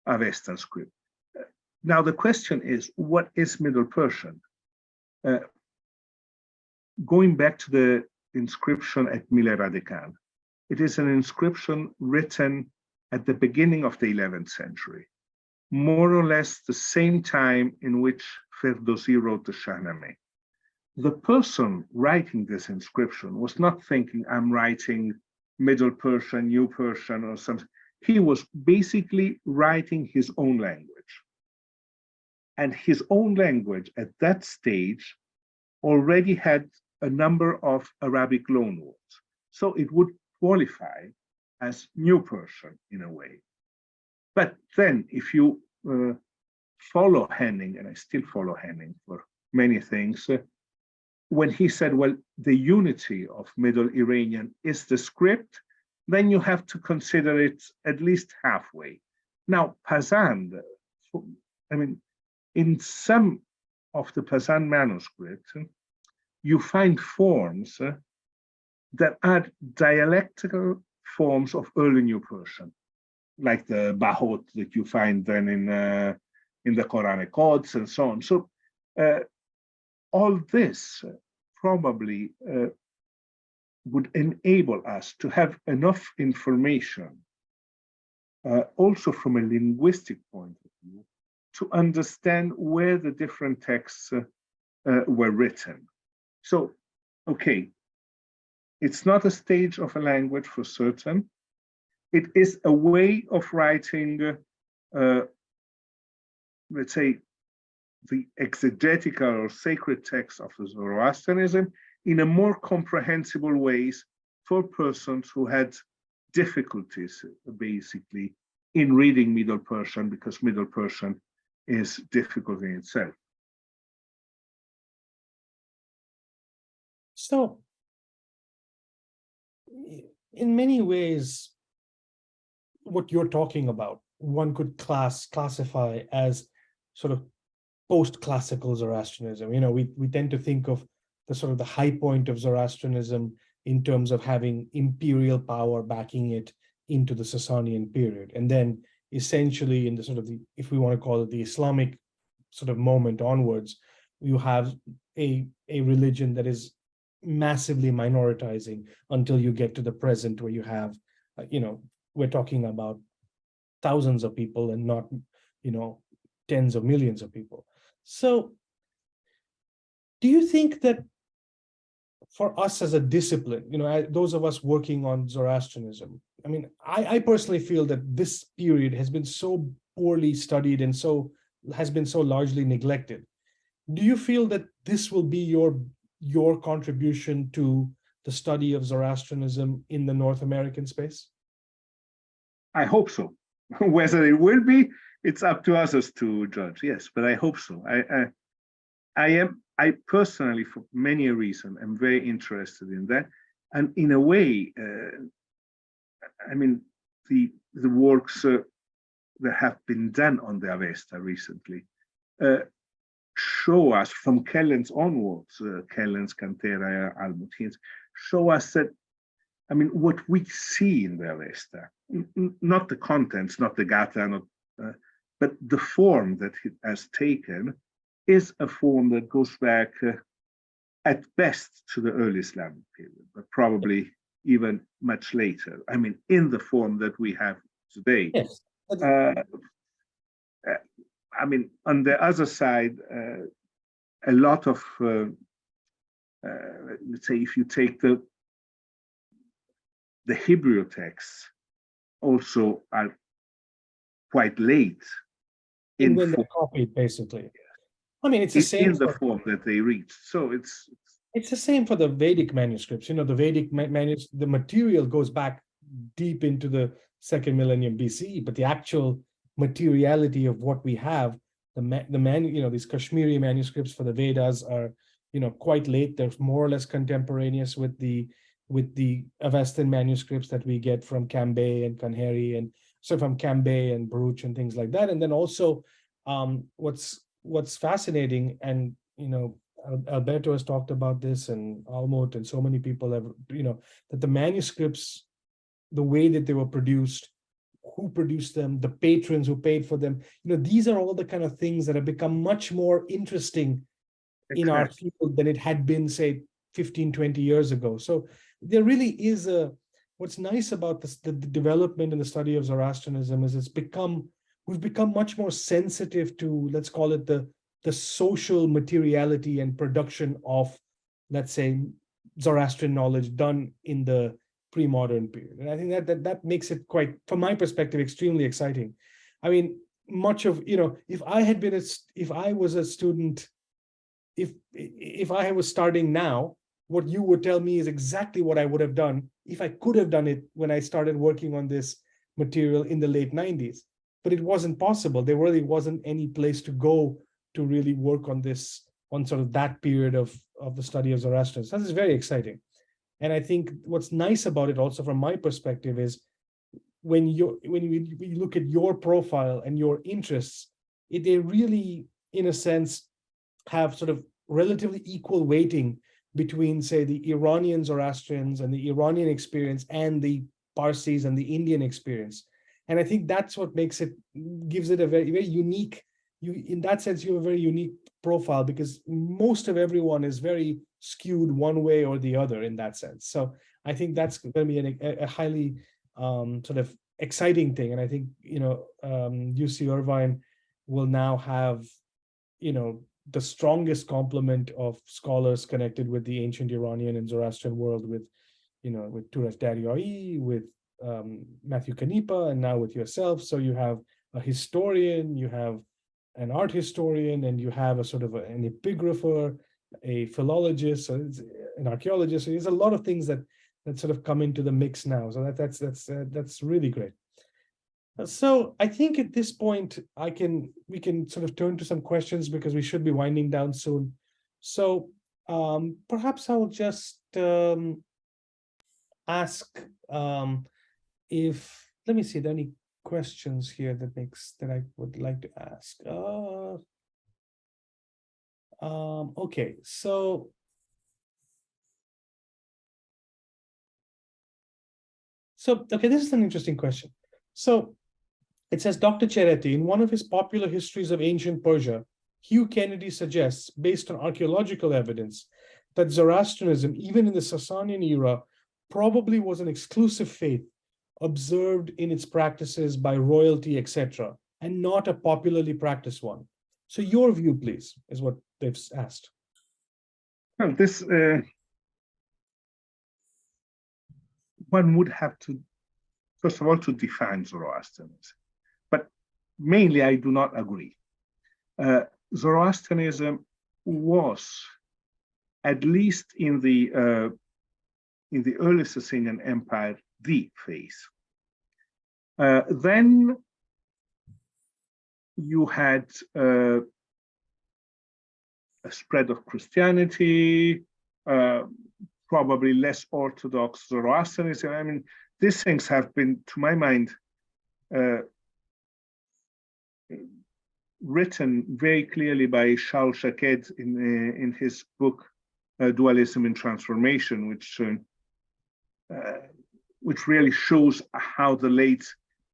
Avestan script. Now the question is, what is Middle Persian? Going back to the inscription at Mille-Radecan, it is an inscription written at the beginning of the 11th century, more or less the same time in which Ferdowsi wrote the Shahnameh. The person writing this inscription was not thinking, I'm writing Middle Persian, New Persian, or something. He was basically writing his own language. And his own language at that stage already had a number of Arabic loanwords. So it would qualify as New Persian in a way. But then if you follow Henning, and I still follow Henning for many things, when he said, well, the unity of Middle Iranian is the script, then you have to consider it at least halfway. Now, Pasand, I mean, in some of the Pasand manuscripts, you find forms that are dialectical forms of early New Persian, like the Bahot that you find then in the Quranic codes and so on. So all this probably would enable us to have enough information, also from a linguistic point of view, to understand where the different texts were written. So, okay, it's not a stage of a language for certain. It is a way of writing, let's say, the exegetical or sacred text of the Zoroastrianism in a more comprehensible ways for persons who had difficulties, basically, in reading Middle Persian, because Middle Persian is difficult in itself. So, in many ways, what you're talking about, one could classify as sort of post-classical Zoroastrianism. You know, we tend to think of the sort of the high point of Zoroastrianism in terms of having imperial power backing it into the Sasanian period. And then essentially in the sort of the, if we want to call it the Islamic sort of moment onwards, you have a religion that is massively minoritizing until you get to the present where you have, you know, we're talking about thousands of people and not, you know, tens of millions of people. So do you think that for us as a discipline, you know, those of us working on Zoroastrianism, I mean, I personally feel that this period has been so poorly studied and has been so largely neglected. Do you feel that this will be your contribution to the study of Zoroastrianism in the North American space? I hope so. Whether it will be, it's up to others to judge. Yes, but I hope so. I personally, for many reasons, am very interested in that. And in a way, I mean, the works that have been done on the Avesta recently show us, from Kellen's onwards, Kellen's, Cantera, Almutins, show us that, I mean, what we see in the Avesta, not the contents, not the Gata, but the form that it has taken is a form that goes back at best to the early Islamic period, but probably even much later. I mean, in the form that we have today. Yes. I mean, on the other side, a lot of, let's say, if you take the Hebrew texts, also are quite late in when they're copied, basically. I mean, it's the same in the form that they reached. So it's the same for the Vedic manuscripts. You know, the Vedic manuscripts, the material goes back deep into the 2nd millennium BCE, but the actual materiality of what we have, you know, these Kashmiri manuscripts for the Vedas are, you know, quite late. They're more or less contemporaneous with the Avestan manuscripts that we get from Cambay and Kanheri, and so from Cambay and Baruch and things like that. And then also, what's fascinating, and you know, Alberto has talked about this, and Almut, and so many people have, you know, that the manuscripts the way that they were produced, who produced them, the patrons who paid for them. These are all the kind of things that have become much more interesting in our field than it had been, say, 15, 20 years ago. So there really is what's nice about this, the development and the study of Zoroastrianism is we've become much more sensitive to, let's call it the social materiality and production of, let's say, Zoroastrian knowledge done in the pre-modern period. And I think that makes it quite, from my perspective, extremely exciting. I mean, much of, if I was a student, if I was starting now, what you would tell me is exactly what I would have done if I could have done it when I started working on this material in the late 90s. But it wasn't possible. There really wasn't any place to go to really work on this, on sort of that period of the study of Zoroastrianism. So this is very exciting. And I think what's nice about it also from my perspective is when you look at your profile and your interests, they really, in a sense, have sort of relatively equal weighting between, say, the Iranian Zoroastrians and the Iranian experience and the Parsis and the Indian experience. And I think that's what gives it a very, very unique, in that sense, you have a very unique profile, because most of everyone is very skewed one way or the other in that sense. So I think that's going to be a highly sort of exciting thing. And I think, UC Irvine will now have, the strongest complement of scholars connected with the ancient Iranian and Zoroastrian world with Touresh Daryai, with Matthew Canepa, and now with yourself. So you have a historian, you have an art historian, and you have a sort of an epigrapher, a philologist, so an archaeologist. So there's a lot of things that sort of come into the mix now. So that's really great. So I think at this point we can sort of turn to some questions, because we should be winding down soon. So perhaps I'll just ask if, let me see, are there any questions here that I would like to ask? Okay, so okay, this is an interesting question. So it says, Dr. Cereti, in one of his popular histories of ancient Persia, Hugh Kennedy suggests, based on archaeological evidence, that Zoroastrianism, even in the Sasanian era, probably was an exclusive faith observed in its practices by royalty, etc., and not a popularly practiced one. So your view, please, is what they've asked. Well, this one would have to, first of all, to define Zoroastrianism. But mainly, I do not agree. Zoroastrianism was, at least in the early Sasanian Empire, the faith. Then you had a spread of Christianity, probably less orthodox Zoroastrianism. I mean, these things have been, to my mind, written very clearly by Charles Jacquet in his book Dualism and Transformation, which really shows how the late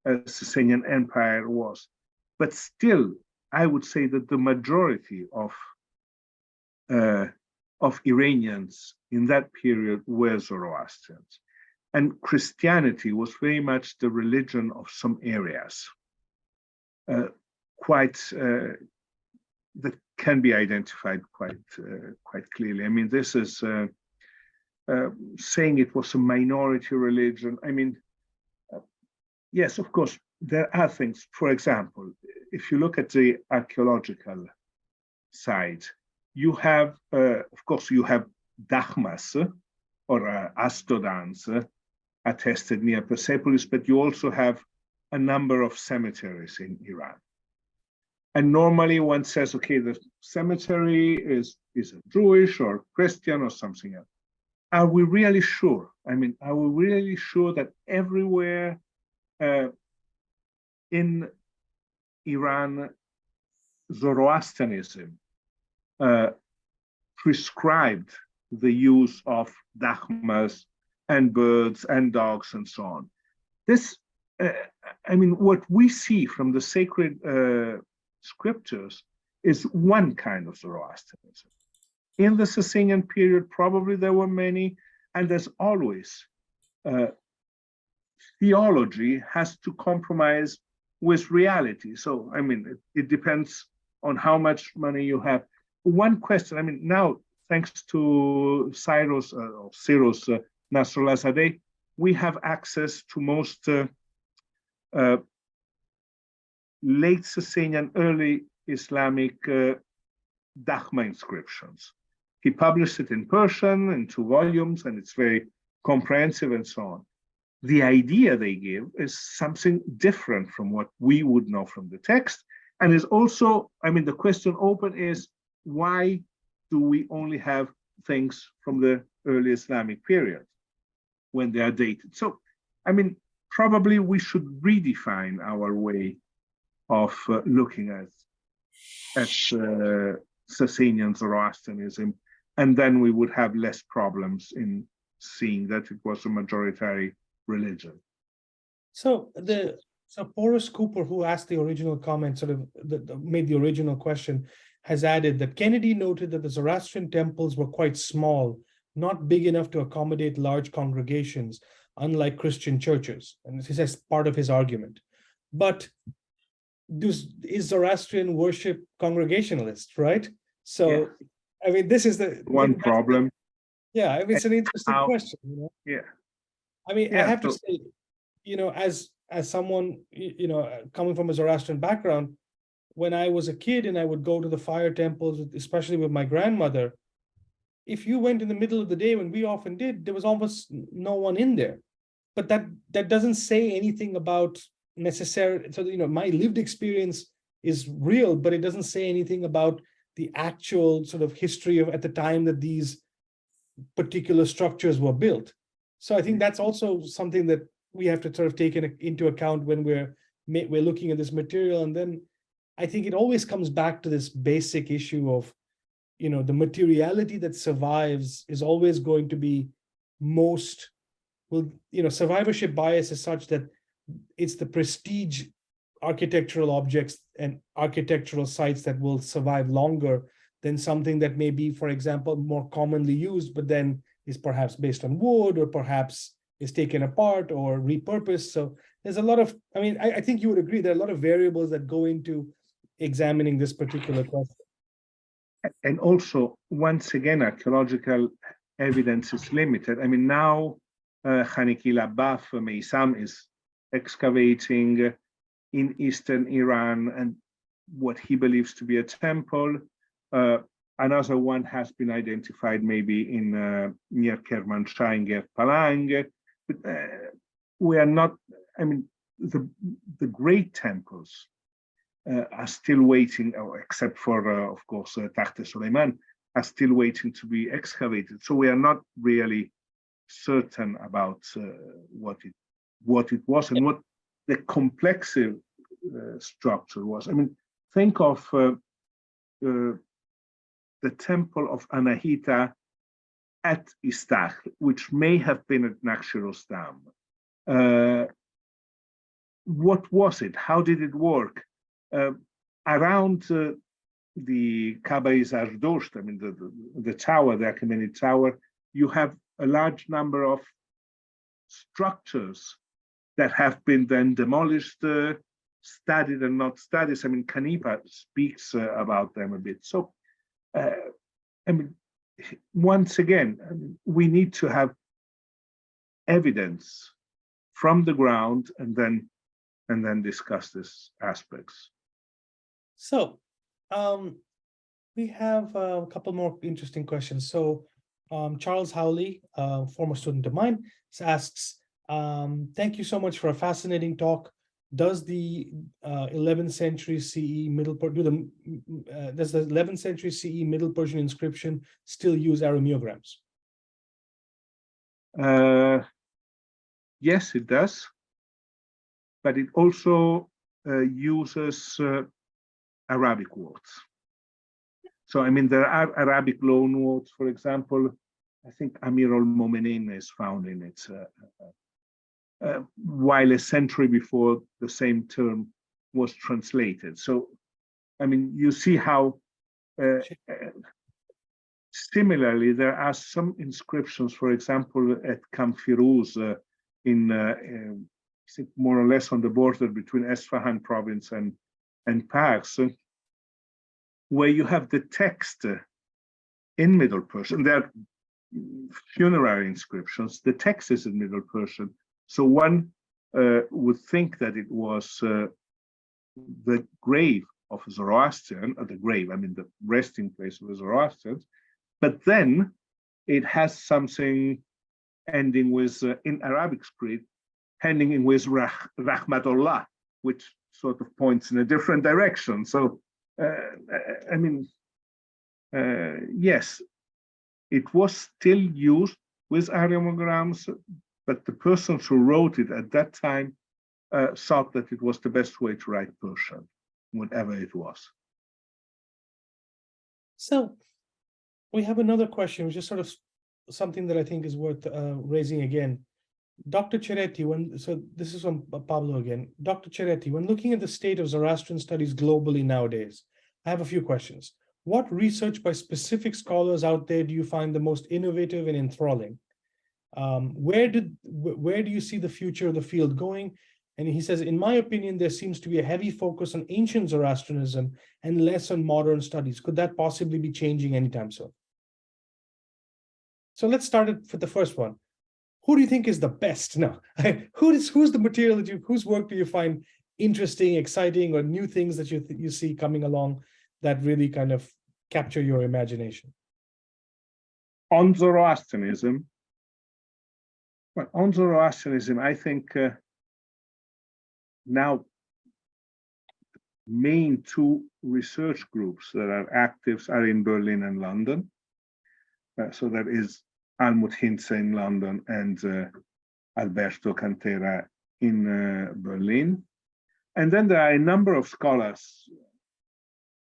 Sasanian Empire was. But still, I would say that the majority of Iranians in that period were Zoroastrians. And Christianity was very much the religion of some areas, that can be identified quite clearly. I mean, this is saying it was a minority religion. I mean, yes, of course, there are things. For example, if you look at the archaeological side, you have, of course, you have dachmas or astodans attested near Persepolis, but you also have a number of cemeteries in Iran. And normally one says, okay, the cemetery is Jewish or Christian or something else. Are we really sure? I mean, are we really sure that everywhere in Iran, Zoroastrianism prescribed the use of dachmas and birds and dogs and so on? this, I mean, what we see from the sacred scriptures is one kind of Zoroastrianism. In the Sasanian period, probably there were many, and as always, theology has to compromise with reality. So, I mean, it depends on how much money you have. One question, I mean, now, thanks to Cyrus Nasrallahzadeh, we have access to most late Sasanian, early Islamic Dakhma inscriptions. He published it in Persian in 2 volumes, and it's very comprehensive and so on. The idea they give is something different from what we would know from the text, and is also, I mean, the question open is, why do we only have things from the early Islamic period when they are dated? So, I mean, probably we should redefine our way of looking at Sasanian Zoroastrianism, and then we would have less problems in seeing that it was a majority religion. So Boris Cooper, who asked the original comment, sort of made the original question, has added that Kennedy noted that the Zoroastrian temples were quite small, not big enough to accommodate large congregations, unlike Christian churches. And this is part of his argument. But is Zoroastrian worship congregationalist, right? So, yeah. I mean, this is the one problem. Yeah, I mean, it's an interesting question. You know? Yeah. I mean, I have to say, you know, as someone, you know, coming from a Zoroastrian background, when I was a kid and I would go to the fire temples, especially with my grandmother, if you went in the middle of the day, when we often did, there was almost no one in there. But that doesn't say anything about necessarily, so, you know, my lived experience is real, but it doesn't say anything about the actual sort of history of at the time that these particular structures were built. So I think that's also something that we have to sort of take into account when we're looking at this material. And then I think it always comes back to this basic issue of, you know, the materiality that survives is always going to be most, well, you know, survivorship bias is such that it's the prestige architectural objects and architectural sites that will survive longer than something that may be, for example, more commonly used, but then is perhaps based on wood, or perhaps is taken apart or repurposed. So there's a lot of, I mean, I think you would agree there are a lot of variables that go into examining this particular question. And also, once again, archaeological evidence is limited. I mean, now Khaniki Labaf Meisam is excavating in eastern Iran and what he believes to be a temple. Another one has been identified maybe in near Kermanshah in Ger Palang. But we are not, I mean, the great temples are still waiting, except for, of course, Takht Suleiman, are still waiting to be excavated. So we are not really certain about what it was and what the complexive structure was. I mean, think of the temple of Anahita at Istakhl, which may have been at Nakhchirostam. What was it? How did it work? Around the Kaaba Zardosht, I mean, the tower, the Achaemenid tower, you have a large number of structures that have been then demolished, studied and not studied. I mean, Canepa speaks about them a bit. So, I mean, once again, I mean, we need to have evidence from the ground and then discuss these aspects. So, we have a couple more interesting questions. So, Charles Howley, former student of mine, asks, thank you so much for a fascinating talk. Does the 11th century CE does the 11th century CE Middle Persian inscription still use areomeograms? Yes, it does, but it also uses Arabic words. So, I mean, there are Arabic loan words, for example. I think Amir al-Momenin is found in it. while a century before the same term was translated. So, I mean, you see how similarly there are some inscriptions, for example, at Kamfiruz in more or less on the border between Esfahan province and Pars, where you have the text in Middle Persian. There are funerary inscriptions. The text is in Middle Persian. So one would think that it was the grave of a Zoroastrian, or the grave, I mean the resting place of a Zoroastrian, but then it has something ending with, in Arabic script, ending with Rahmatullah, which sort of points in a different direction. So, I mean, yes, it was still used with Aryamograms, but the persons who wrote it at that time thought that it was the best way to write Persian, whatever it was. So we have another question, which is sort of something that I think is worth raising again. Dr. Cereti, so this is from Pablo again. Dr. Cereti, when looking at the state of Zoroastrian studies globally nowadays, I have a few questions. What research by specific scholars out there do you find the most innovative and enthralling? Where do you see the future of the field going? And he says, in my opinion, there seems to be a heavy focus on ancient Zoroastrianism and less on modern studies. Could that possibly be changing anytime soon? So let's start with the first one. Who do you think is the best? No, who's the material whose work do you find interesting, exciting, or new things that you see coming along that really kind of capture your imagination? On Zoroastrianism, I think now main two research groups that are active are in Berlin and London. So that is Almut Hintze in London and Alberto Cantera in Berlin. And then there are a number of scholars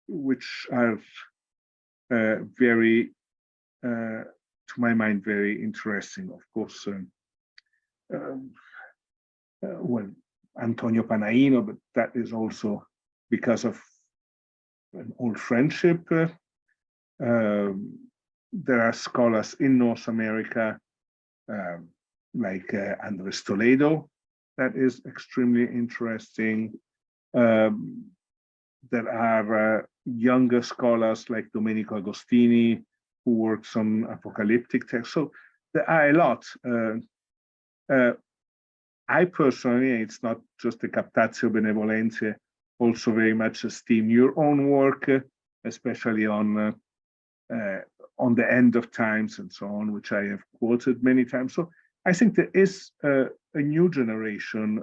which are very, to my mind, very interesting. Of course, well, Antonio Panaino, but that is also because of an old friendship. There are scholars in North America, like Andres Toledo, that is extremely interesting. There are younger scholars like Domenico Agostini, who works on apocalyptic texts. So there are a lot. I personally, it's not just a captatio benevolentiae, also very much esteem your own work, especially on the end of times and so on, which I have quoted many times. So I think there is a new generation,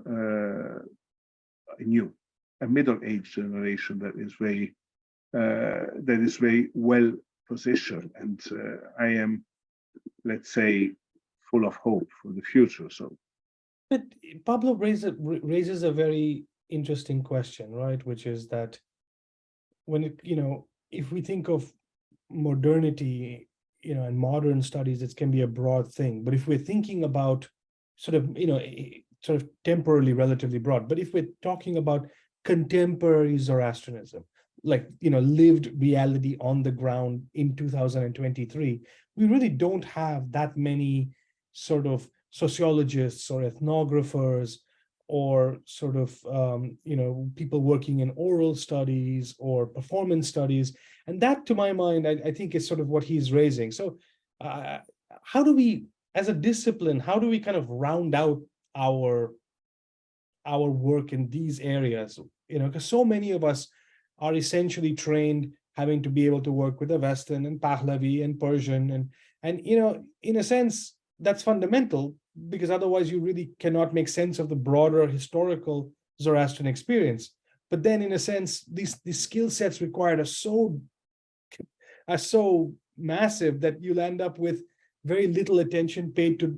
a middle-aged generation that is very well positioned, and I am, let's say, full of hope for the future. So, but Pablo raises a very interesting question, right? Which is that when if we think of modernity, and modern studies, it can be a broad thing. But if we're thinking about sort of temporally relatively broad, but if we're talking about contemporary Zoroastrianism, like lived reality on the ground in 2023, we really don't have that many sort of sociologists or ethnographers or sort of people working in oral studies or performance studies. And that, to my mind, I think is sort of what he's raising. So how do we, as a discipline, how do we kind of round out our work in these areas? Because so many of us are essentially trained having to be able to work with Avestan and Pahlavi and Persian. And in a sense, that's fundamental, because otherwise you really cannot make sense of the broader historical Zoroastrian experience. But then, in a sense, these skill sets required are so massive that you'll end up with very little attention paid to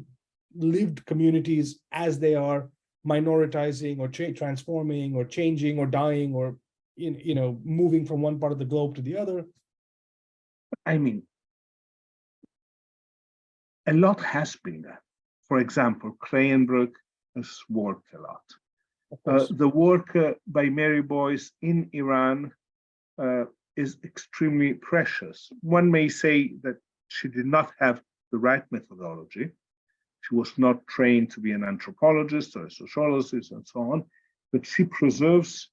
lived communities as they are minoritizing or transforming or changing or dying or moving from one part of the globe to the other. I mean, a lot has been done. For example, Krayenbrück has worked a lot. Of course. The work by Mary Boyce in Iran is extremely precious. One may say that she did not have the right methodology. She was not trained to be an anthropologist or a sociologist and so on, but she preserves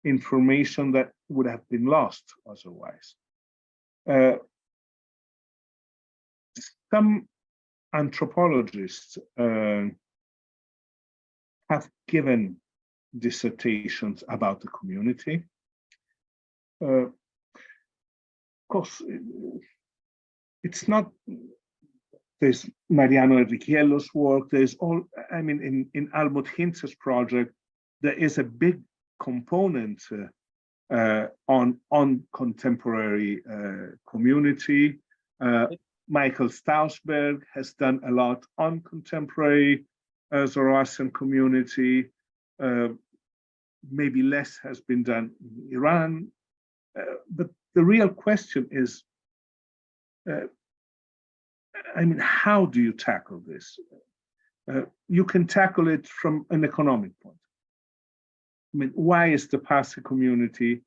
information that would have been lost otherwise. Some anthropologists have given dissertations about the community. Of course, it's not, there's Mariano Enriquello's work, there's all, I mean, in Almut Hinz's project, there is a big component on contemporary community. Michael Stausberg has done a lot on contemporary Zoroastrian community. Maybe less has been done in Iran. But the real question is, I mean, how do you tackle this? You can tackle it from an economic point. I mean, why is the Parsi community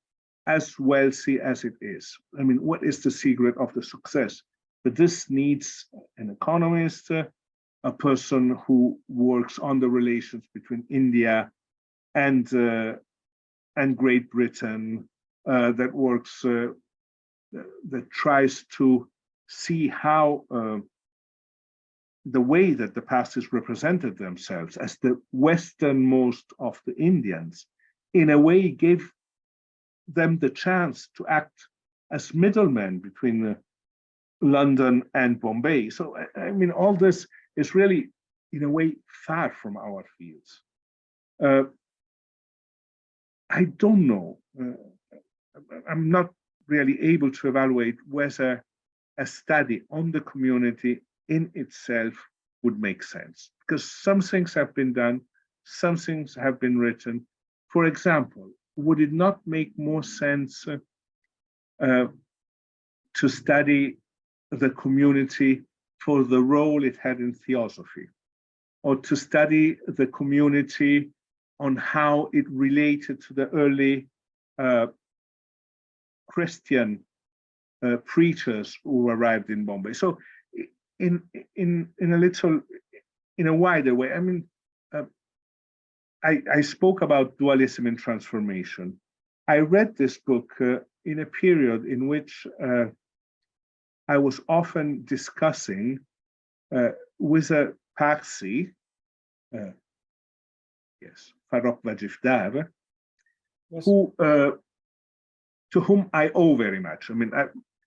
as wealthy as it is? I mean, what is the secret of the success? But this needs an economist, a person who works on the relations between India and Great Britain, that works, that tries to see how the way that the Parsis represented themselves as the westernmost of the Indians, in a way gave them the chance to act as middlemen between London and Bombay. So, I mean, all this is really, in a way, far from our fields. I don't know. I'm not really able to evaluate whether a study on the community in itself would make sense, because some things have been done, some things have been written. For example, would it not make more sense to study the community for the role it had in theosophy, or to study the community on how it related to the early Christian preachers who arrived in Bombay? So in a wider way, I mean, I spoke about dualism and transformation. I read this book in a period in which I was often discussing with a Parsi, yes, Farrokh Wajifdar, Yes. who to whom I owe very much. I mean,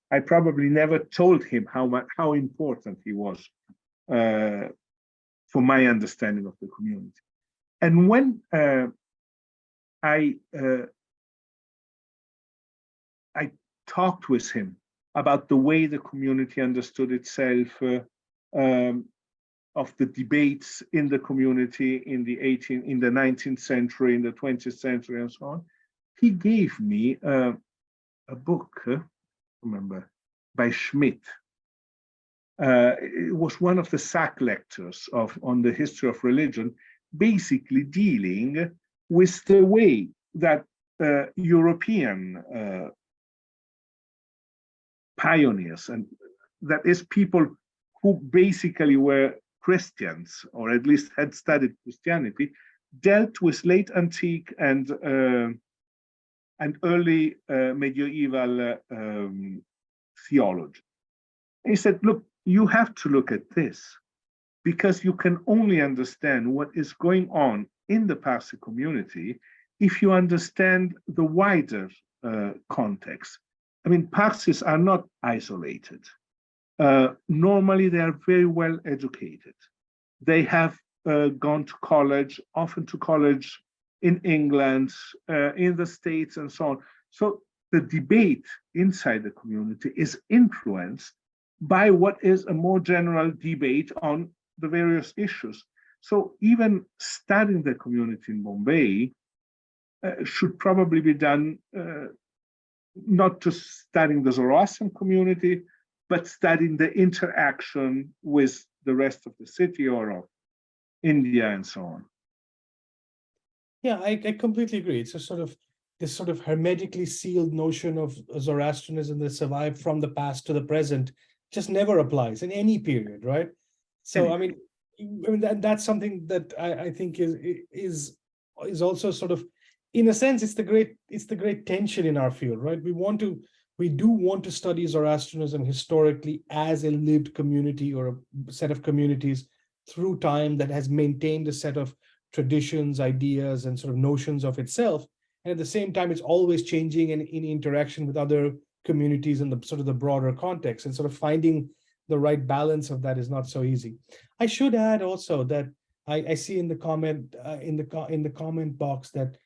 I probably never told him how important he was for my understanding of the community. And when I talked with him about the way the community understood itself, of the debates in the community in the 19th century, in the 20th century, and so on, he gave me a book, remember, by Schmidt. It was one of the Sack lectures on the history of religion, basically dealing with the way that European pioneers, and that is people who basically were Christians, or at least had studied Christianity, dealt with late antique and early medieval theology. And he said, look, you have to look at this, because you can only understand what is going on in the Parsi community if you understand the wider context. I mean, Parsis are not isolated. Normally, they are very well educated. They have gone to college, often to college in England, in the States, and so on. So the debate inside the community is influenced by what is a more general debate on the various issues. So even studying the community in Bombay should probably be done not just studying the Zoroastrian community, but studying the interaction with the rest of the city or of India and so on. Yeah, I completely agree. It's a sort of this sort of hermetically sealed notion of Zoroastrianism that survived from the past to the present just never applies in any period, right? So I mean, that's something that I think is also sort of, in a sense, it's the great tension in our field, right? We do want to study Zoroastrianism historically as a lived community or a set of communities through time that has maintained a set of traditions, ideas, and sort of notions of itself. And at the same time, it's always changing and in interaction with other communities in the sort of the broader context. And sort of finding the right balance of that is not so easy. I should add also that I see in the comment in the comment box that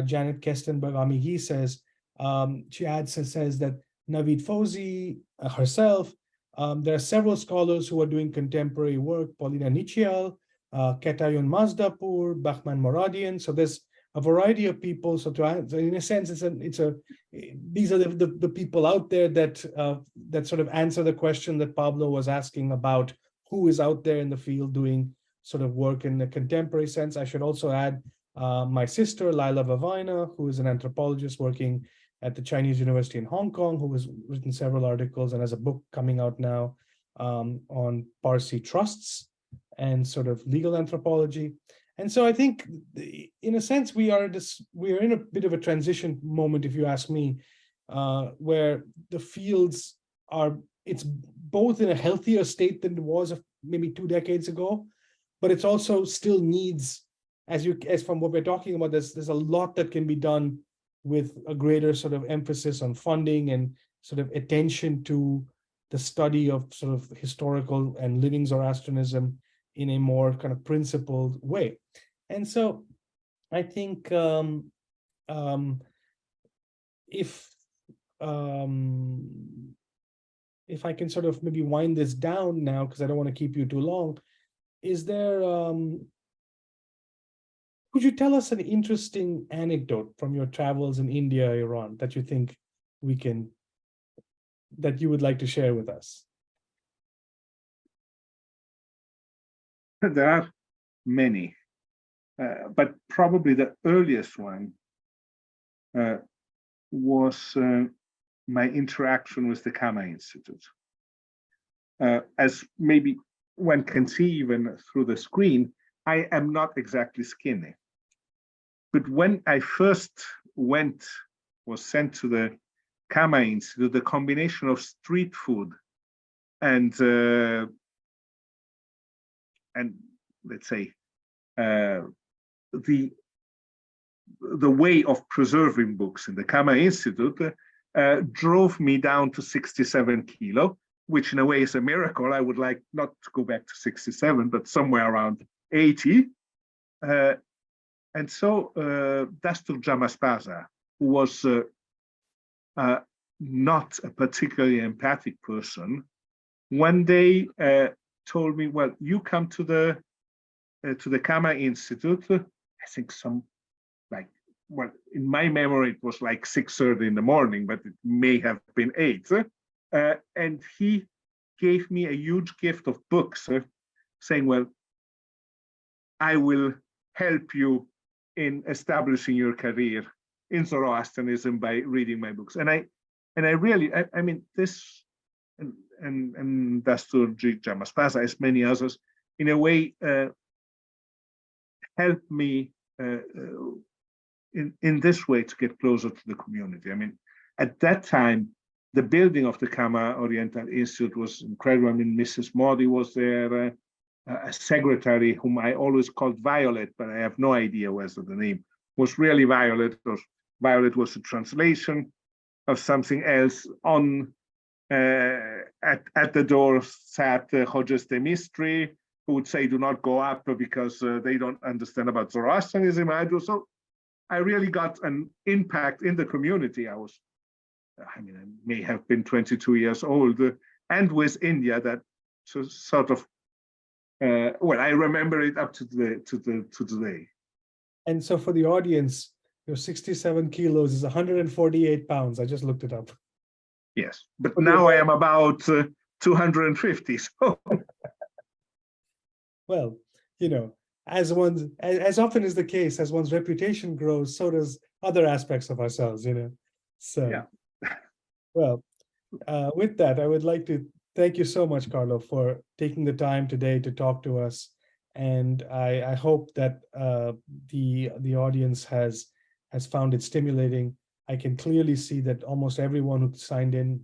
Janet Kestenberg Amihi says, she says that Naveed Fauzi herself, there are several scholars who are doing contemporary work, Paulina Nichial, Ketayun Mazdapur, Bahman Moradian. So there's a variety of people. So in a sense, these are the people out there that that sort of answer the question that Pablo was asking about who is out there in the field doing sort of work in the contemporary sense. I should also add my sister, Laila Vevaina, who is an anthropologist working at the Chinese University in Hong Kong, who has written several articles and has a book coming out now on Parsi trusts and sort of legal anthropology. And so I think, in a sense, we are in a bit of a transition moment, if you ask me, where the fields it's both in a healthier state than it was maybe 2 decades ago, but it's also still needs, as from what we're talking about, there's a lot that can be done with a greater sort of emphasis on funding and sort of attention to the study of sort of historical and living Zoroastrianism in a more kind of principled way. And so I think if I can sort of maybe wind this down now, because I don't want to keep you too long, is there, could you tell us an interesting anecdote from your travels in India, Iran, that you think that you would like to share with us? There are many, but probably the earliest one was my interaction with the Kama Institute. As maybe one can see even through the screen, I am not exactly skinny. But when I first was sent to the Kama Institute, the combination of street food and let's say the way of preserving books in the Kama Institute drove me down to 67 kilo, which in a way is a miracle. I would like not to go back to 67, but somewhere around 80. And so Dastur Jamaspaza, who was not a particularly empathic person, one day told me, well, you come to the Kama Institute. I think in my memory, it was like 6:30 in the morning, but it may have been 8. And he gave me a huge gift of books, saying, well, I will help you in establishing your career in Zoroastrianism by reading my books. And I really, I mean, this and Dastur G Jamaspaza, as many others, in a way, helped me in this way to get closer to the community. I mean, at that time, the building of the Kama Oriental Institute was incredible. I mean, Mrs. Modi was there, a secretary whom I always called Violet, but I have no idea whether the name was really Violet, or Violet was a translation of something else. On at the door sat Hodges de Mistry, who would say, do not go up because they don't understand about Zoroastrianism. I do. So I really got an impact in the community. I may have been 22 years old, and with India, that sort of, well, I remember it up to today. And so for the audience, your 67 kilos is 148 pounds. I just looked it up. Yes, but now I am about 250. So. Well, as often is the case, as one's reputation grows, so does other aspects of ourselves, So, Yeah. well, with that, I would like to thank you so much, Carlo, for taking the time today to talk to us. And I hope that the audience has found it stimulating. I can clearly see that almost everyone who signed in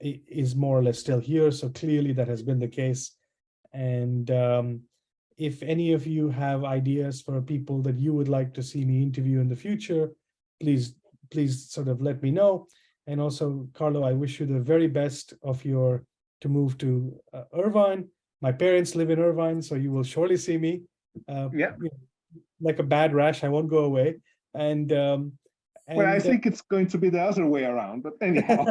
is more or less still here. So clearly that has been the case. And if any of you have ideas for people that you would like to see me interview in the future, please sort of let me know. And also, Carlo, I wish you the very best to move to Irvine. My parents live in Irvine, so you will surely see me. Yeah. Like a bad rash, I won't go away. And Well, I think it's going to be the other way around, but anyhow.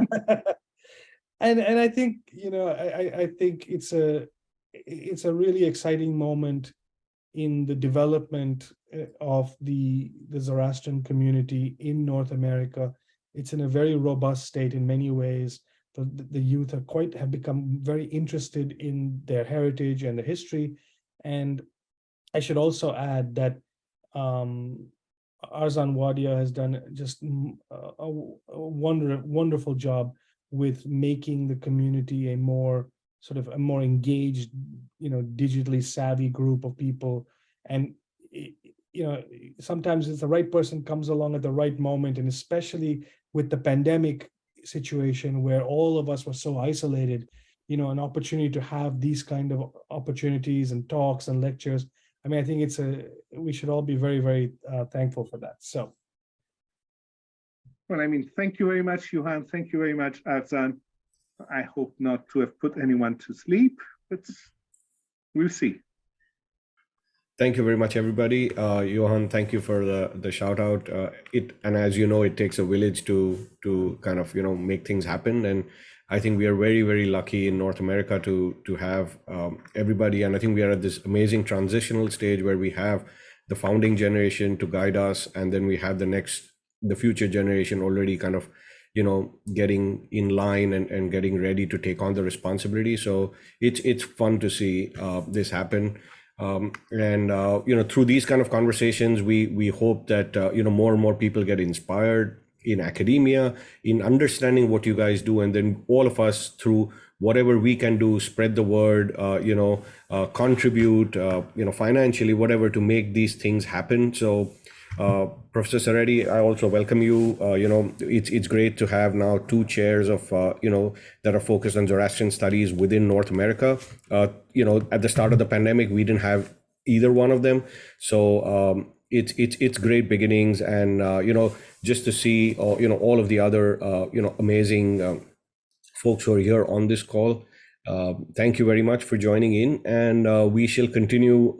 and I think, I think it's a really exciting moment in the development of the Zoroastrian community in North America. It's in a very robust state in many ways. The youth have become very interested in their heritage and the history. And I should also add that Arzan Wadia has done just a wonderful job with making the community a more engaged, digitally savvy group of people. And sometimes it's the right person comes along at the right moment, and especially with the pandemic situation where all of us were so isolated, an opportunity to have these kind of opportunities and talks and lectures. I mean, I think we should all be very, very thankful for that. So. Well, I mean, thank you very much, Yuhan. Thank you very much, Arzan. I hope not to have put anyone to sleep, but we'll see. Thank you very much, everybody. Yuhan, thank you for the shout out. And as you know, it takes a village to kind of make things happen. And I think we are very, very lucky in North America to have everybody. And I think we are at this amazing transitional stage where we have the founding generation to guide us, and then we have the future generation already kind of getting in line and getting ready to take on the responsibility. So it's fun to see this happen. Through these kind of conversations, we hope that more and more people get inspired in academia, in understanding what you guys do, and then all of us, through whatever we can do, spread the word, contribute, financially, whatever, to make these things happen. So Professor Cereti, I also welcome you. It's great to have now 2 chairs of that are focused on Zoroastrian studies within North America. At the start of the pandemic, we didn't have either one of them. So it's great beginnings, and just to see all of the other amazing folks who are here on this call. Thank you very much for joining in, and we shall continue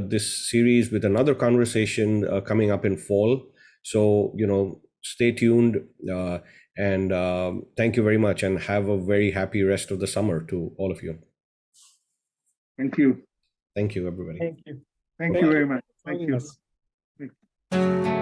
this series with another conversation coming up in fall. So stay tuned, and thank you very much, and have a very happy rest of the summer to all of you. Thank you. Thank you, everybody. Thank you. Thank you very much. Thank you. Us.